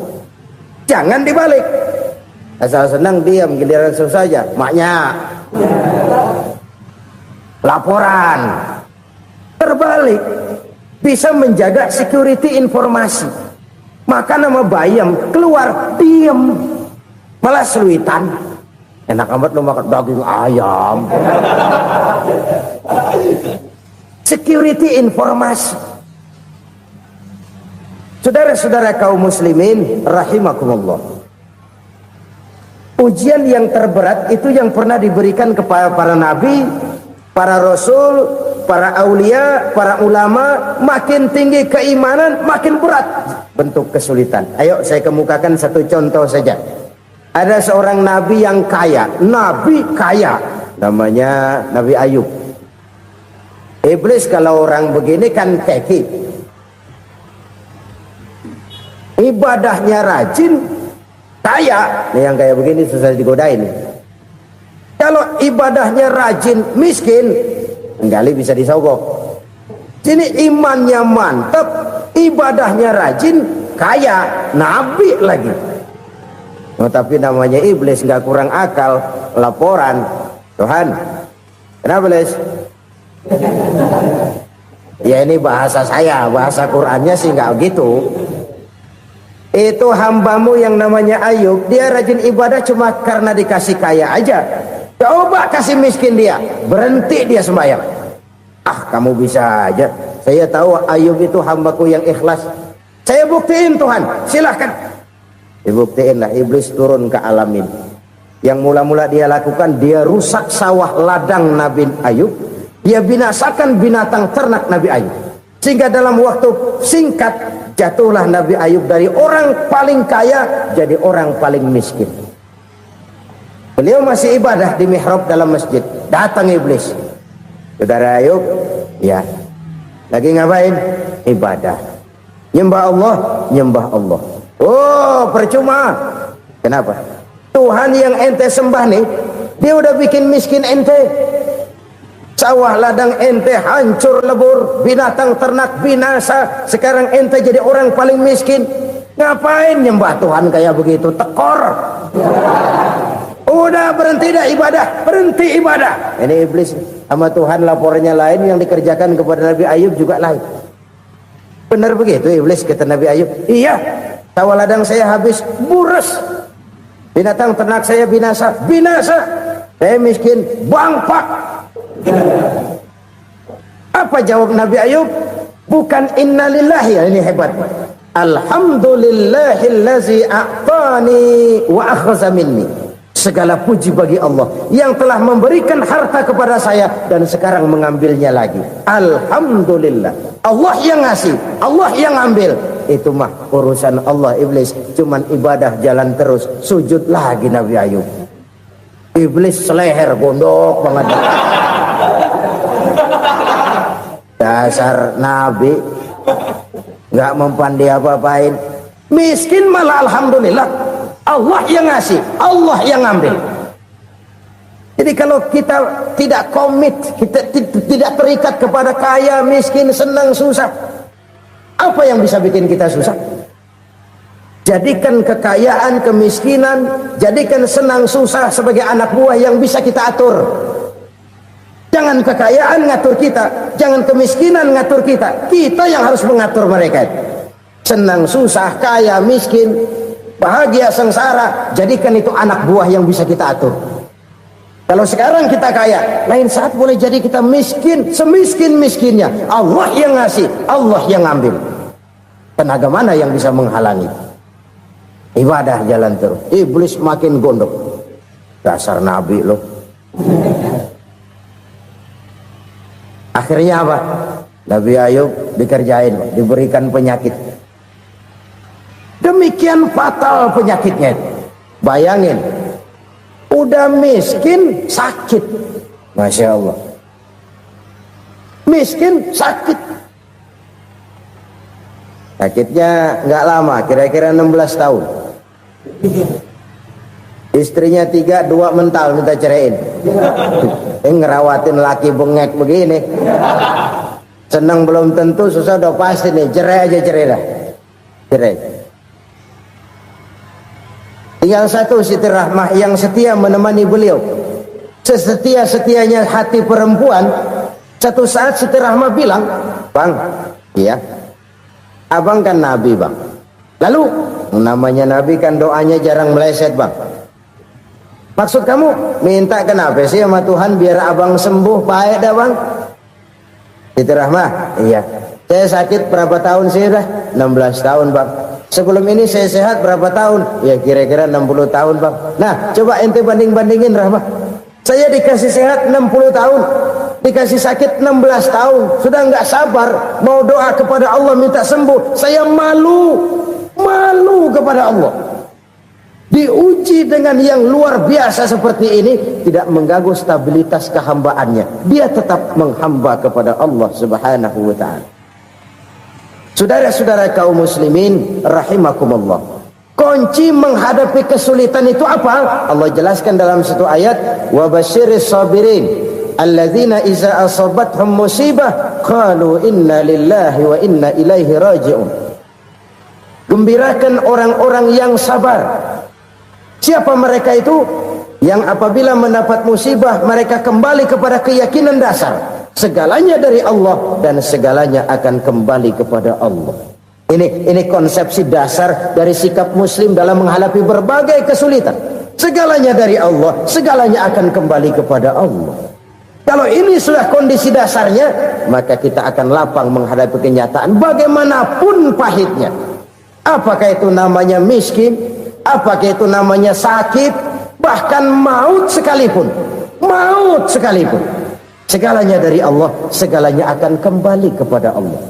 S3: Jangan dibalik. Asal senang diam, giliran susah saja. Maknya laporan. Terbalik. Bisa menjaga security informasi. Maka nama bayam keluar diam, malah seluitan. Enak amat lo makan daging ayam. Security informasi. Saudara-saudara kaum muslimin rahimakumullah, ujian yang terberat itu yang pernah diberikan kepada para nabi Para rasul, para aulia, para ulama, makin tinggi keimanan, makin berat bentuk kesulitan. Ayo saya kemukakan satu contoh saja. Ada seorang nabi yang kaya, nabi kaya, namanya Nabi Ayub. Iblis kalau orang begini kan keki, ibadahnya rajin, kaya. Nih yang kayak begini susah digodain. Kalau ibadahnya rajin, miskin, kali bisa disogok. Sini imannya mantap, ibadahnya rajin, kaya, nabi lagi. Oh, tapi namanya iblis nggak kurang akal. Laporan, Tuhan, kenapa Les? Ya ini bahasa saya, bahasa Qurannya sih nggak gitu. Itu hambamu yang namanya Ayub, dia rajin ibadah cuma karena dikasih kaya aja. Coba kasih miskin dia, berhenti dia sembahyang. Ah, kamu bisa aja. Saya tahu Ayub itu hambaku yang ikhlas. Saya buktiin Tuhan, silahkan. Dibuktiin lah, iblis turun ke alamin. Yang mula-mula dia lakukan, dia rusak sawah ladang Nabi Ayub. Dia binasakan binatang ternak Nabi Ayub. Sehingga dalam waktu singkat, jatuhlah Nabi Ayub dari orang paling kaya, jadi orang paling miskin. Beliau masih ibadah di mihrab dalam masjid. Datang iblis. Saudara Ayub, ya, lagi ngapain? Ibadah. Nyembah Allah, nyembah Allah. Oh, percuma. Kenapa? Tuhan yang ente sembah nih, dia udah bikin miskin ente. Sawah ladang ente hancur lebur, binatang ternak binasa. Sekarang ente jadi orang paling miskin. Ngapain nyembah Tuhan kayak begitu? Tekor. Udah berhenti dah ibadah, berhenti ibadah. Ini iblis sama Tuhan laporannya lain, yang dikerjakan kepada Nabi Ayub juga lain. Benar begitu iblis, kata Nabi Ayub. Iya, sawah ladang saya habis, buras. Binatang ternak saya binasa, binasa. Saya miskin, bangpak. Apa jawab Nabi Ayub? Bukan innalillahi, ini hebat. Alhamdulillahillazi a'tani wa akhza minni. Segala puji bagi Allah yang telah memberikan harta kepada saya dan sekarang mengambilnya lagi. Alhamdulillah. Allah yang ngasih, Allah yang ambil. Itu mah urusan Allah. Iblis cuman ibadah jalan terus, sujud lagi Nabi Ayub. Iblis seleher gondok banget. Dasar Nabi nggak mempan dia apa-apain. Miskin malah alhamdulillah. Allah yang ngasih, Allah yang ambil. Jadi kalau kita tidak komit, kita tidak terikat kepada kaya, miskin, senang, susah, apa yang bisa bikin kita susah? Jadikan kekayaan, kemiskinan, jadikan senang, susah sebagai anak buah yang bisa kita atur. Jangan kekayaan ngatur kita, jangan kemiskinan ngatur kita. Kita yang harus mengatur mereka. Senang, susah, kaya, miskin, bahagia, sengsara, jadikan itu anak buah yang bisa kita atur. Kalau sekarang kita kaya, lain saat boleh jadi kita miskin, semiskin-miskinnya. Allah yang ngasih, Allah yang ambil. Tenaga mana yang bisa menghalangi? Ibadah jalan terus. Iblis makin gondok. Dasar Nabi loh. Akhirnya apa? Nabi Ayub dikerjain, diberikan penyakit. Demikian fatal penyakitnya. Bayangin, udah miskin sakit. Masya Allah. Miskin sakit. Sakitnya nggak lama, kira-kira 16 tahun. Istrinya 3, 2 mental minta ceraiin. Ngerawatin laki bengek begini. Senang belum tentu, susah udah pasti nih. Cerai aja, cerai dah. Cerai. Tinggal satu Siti Rahmah yang setia menemani beliau. Sesetia-setianya hati perempuan. Satu saat Siti Rahmah bilang, "Bang, iya, abang kan Nabi, Bang. Lalu, namanya Nabi kan doanya jarang meleset, Bang. Maksud kamu minta kenapa sih sama Tuhan biar abang sembuh, baik dah, Bang?" Siti Rahmah, "Iya. Saya sakit berapa tahun sih dah? 16 tahun, Bang. Sebelum ini saya sehat berapa tahun? Ya kira-kira 60 tahun, Bang. Nah, coba ente banding-bandingin, Rahmah. Saya dikasih sehat 60 tahun.
S4: dikasih sakit 16 tahun, sudah nggak sabar mau doa kepada Allah minta sembuh. Saya malu kepada Allah. Diuji dengan yang luar biasa seperti ini, tidak mengganggu stabilitas kehambaannya. Dia tetap menghamba kepada Allah Subhanahu wa ta'ala. Saudara-saudara kaum muslimin rahimakumullah, kunci menghadapi kesulitan itu apa? Allah jelaskan dalam satu ayat, wa basyiris sabirin alladzina iza asabathum musibah qalu inna lillahi wa inna ilaihi raji'un. Gembirakan orang-orang yang sabar. Siapa mereka itu? Yang apabila mendapat musibah mereka kembali kepada keyakinan dasar, segalanya dari Allah dan segalanya akan kembali kepada Allah. Ini konsepsi dasar dari sikap muslim dalam menghadapi berbagai kesulitan. Segalanya dari Allah, segalanya akan kembali kepada Allah. Kalau ini sudah kondisi dasarnya, maka kita akan lapang menghadapi kenyataan bagaimanapun pahitnya. Apakah itu namanya miskin, apakah itu namanya sakit, bahkan maut sekalipun. Segalanya dari Allah, segalanya akan kembali kepada Allah.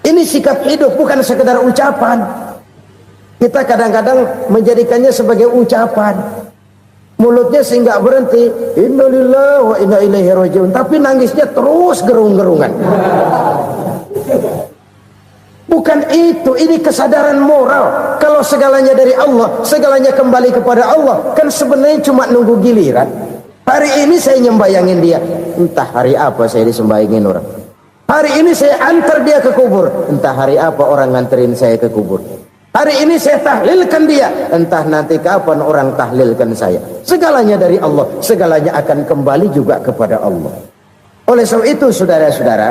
S4: Ini sikap hidup, bukan sekedar ucapan. Kita kadang-kadang menjadikannya sebagai ucapan. Mulutnya sih nggak berhenti, innalillahi wa inna ilaihi raji'un, tapi nangisnya terus gerung-gerungan. Bukan itu, ini kesadaran moral. Kalau segalanya dari Allah, segalanya kembali kepada Allah, kan sebenarnya cuma nunggu giliran. Hari ini saya nyembayangin dia, entah hari apa saya disembayangin orang. Hari ini saya antar dia ke kubur, entah hari apa orang nganterin saya ke kubur. Hari ini saya tahlilkan dia, entah nanti kapan orang tahlilkan saya. Segalanya dari Allah, segalanya akan kembali juga kepada Allah. Oleh sebab itu saudara-saudara,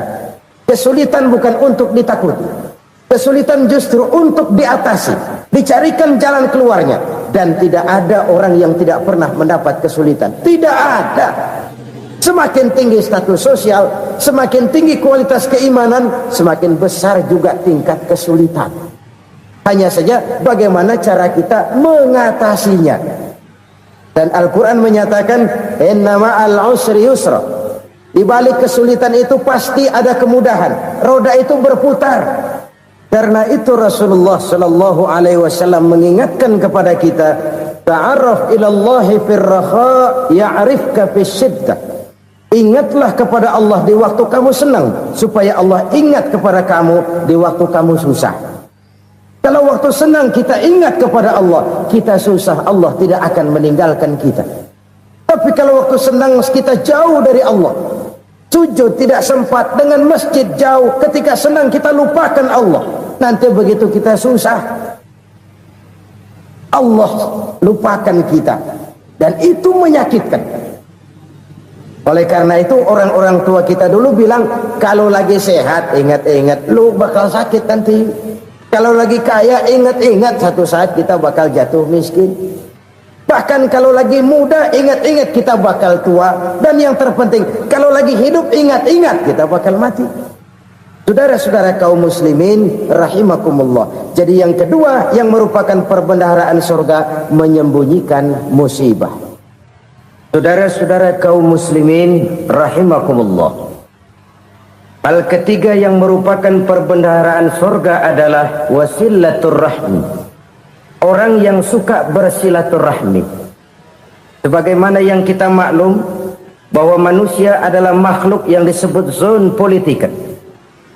S4: kesulitan bukan untuk ditakuti. Kesulitan justru untuk diatasi, dicarikan jalan keluarnya. Dan tidak ada orang yang tidak pernah mendapat kesulitan. Tidak ada. Semakin tinggi status sosial, semakin tinggi kualitas keimanan, semakin besar juga tingkat kesulitan. Hanya saja bagaimana cara kita mengatasinya. Dan Al-Quran menyatakan, inna ma'al usri yusra. Di balik kesulitan itu pasti ada kemudahan. Roda itu berputar. Karena itu Rasulullah sallallahu alaihi wasallam mengingatkan kepada kita, ta'arraf ilallahi fir raha ya'rifka fis syiddah. Ingatlah kepada Allah di waktu kamu senang, supaya Allah ingat kepada kamu di waktu kamu susah. Kalau waktu senang kita ingat kepada Allah, kita susah, Allah tidak akan meninggalkan kita. Tapi kalau waktu senang kita jauh dari Allah, sujud tidak sempat, dengan masjid jauh, ketika senang kita lupakan Allah. Nanti begitu kita susah, Allah lupakan kita. Dan itu menyakitkan. Oleh karena itu orang-orang tua kita dulu bilang, kalau lagi sehat ingat-ingat lu bakal sakit nanti. Kalau lagi kaya ingat-ingat satu saat kita bakal jatuh miskin. Bahkan kalau lagi muda ingat-ingat kita bakal tua. Dan yang terpenting, kalau lagi hidup ingat-ingat kita bakal mati. Saudara-saudara kaum muslimin rahimakumullah. Jadi yang kedua yang merupakan perbendaharaan surga, menyembunyikan musibah. Saudara-saudara kaum muslimin rahimakumullah. Hal ketiga yang merupakan perbendaharaan surga adalah wasilatur rahmi. Orang yang suka bersilaturahmi. Sebagaimana yang kita maklum bahwa manusia adalah makhluk yang disebut zon politika.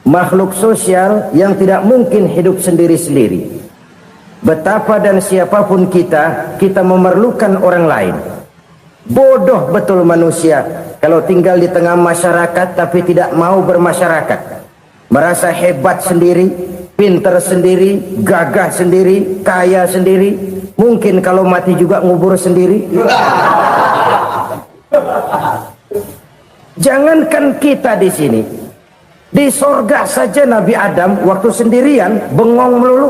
S4: Makhluk sosial yang tidak mungkin hidup sendiri-sendiri. Betapa dan siapapun kita memerlukan orang lain. Bodoh betul manusia kalau tinggal di tengah masyarakat tapi tidak mau bermasyarakat. Merasa hebat sendiri, pintar sendiri, gagah sendiri, kaya sendiri. Mungkin kalau mati juga ngubur sendiri. Jangankan kita di sini, di sorga saja Nabi Adam waktu sendirian bengong melulu,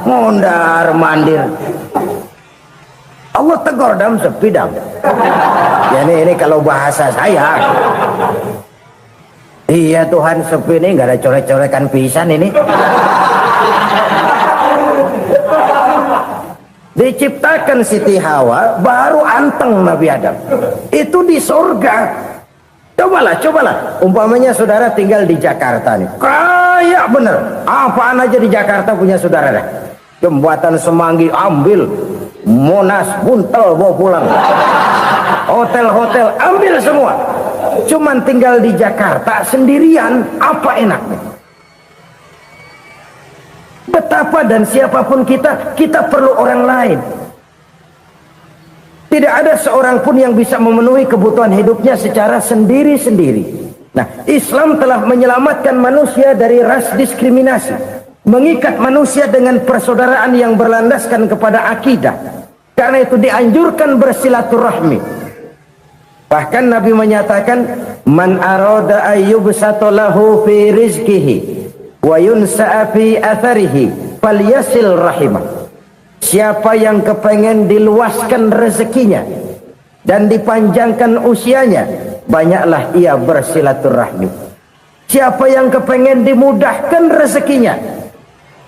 S4: mondar mandir. Allah tegur dam sepi dam. Ya ini kalau bahasa saya. Iya Tuhan, sepi ini nggak ada coret-corekan pisan ini. Diciptakan Siti Hawa baru anteng Nabi Adam. Itu di sorga. Cobalah. Umpamanya saudara tinggal di Jakarta nih. Kayak bener. Apaan aja di Jakarta punya saudara dah. Jembatan Semanggi ambil. Monas, Buntel bawa pulang. Hotel-hotel ambil semua. Cuman tinggal di Jakarta sendirian, apa enaknya? Betapa dan siapapun kita perlu orang lain. Tidak ada seorang pun yang bisa memenuhi kebutuhan hidupnya secara sendiri-sendiri. Nah, Islam telah menyelamatkan manusia dari ras diskriminasi, mengikat manusia dengan persaudaraan yang berlandaskan kepada akidah. Karena itu dianjurkan bersilaturahmi. Bahkan Nabi menyatakan, man arada ayyubsata lahu fi rizqihi wa yunsa'a fi atharihi falyasil rahimah. Siapa yang kepengen diluaskan rezekinya dan dipanjangkan usianya, banyaklah ia bersilaturahmi. Siapa yang kepengen dimudahkan rezekinya,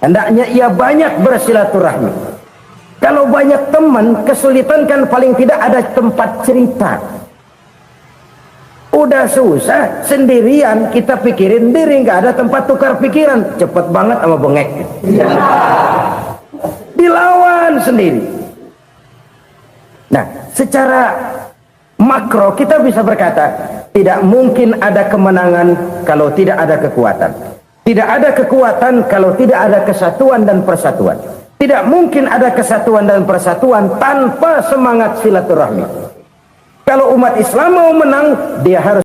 S4: hendaknya ia banyak bersilaturahmi. Kalau banyak teman, kesulitan kan paling tidak ada tempat cerita. Udah susah, sendirian kita pikirin diri, nggak ada tempat tukar pikiran. Cepet banget sama bengek. Dilawan sendiri. Nah, secara makro kita bisa berkata, tidak mungkin ada kemenangan kalau tidak ada kekuatan. Tidak ada kekuatan kalau tidak ada kesatuan dan persatuan. Tidak mungkin ada kesatuan dan persatuan tanpa semangat silaturahmi. Kalau umat Islam mau menang, dia harus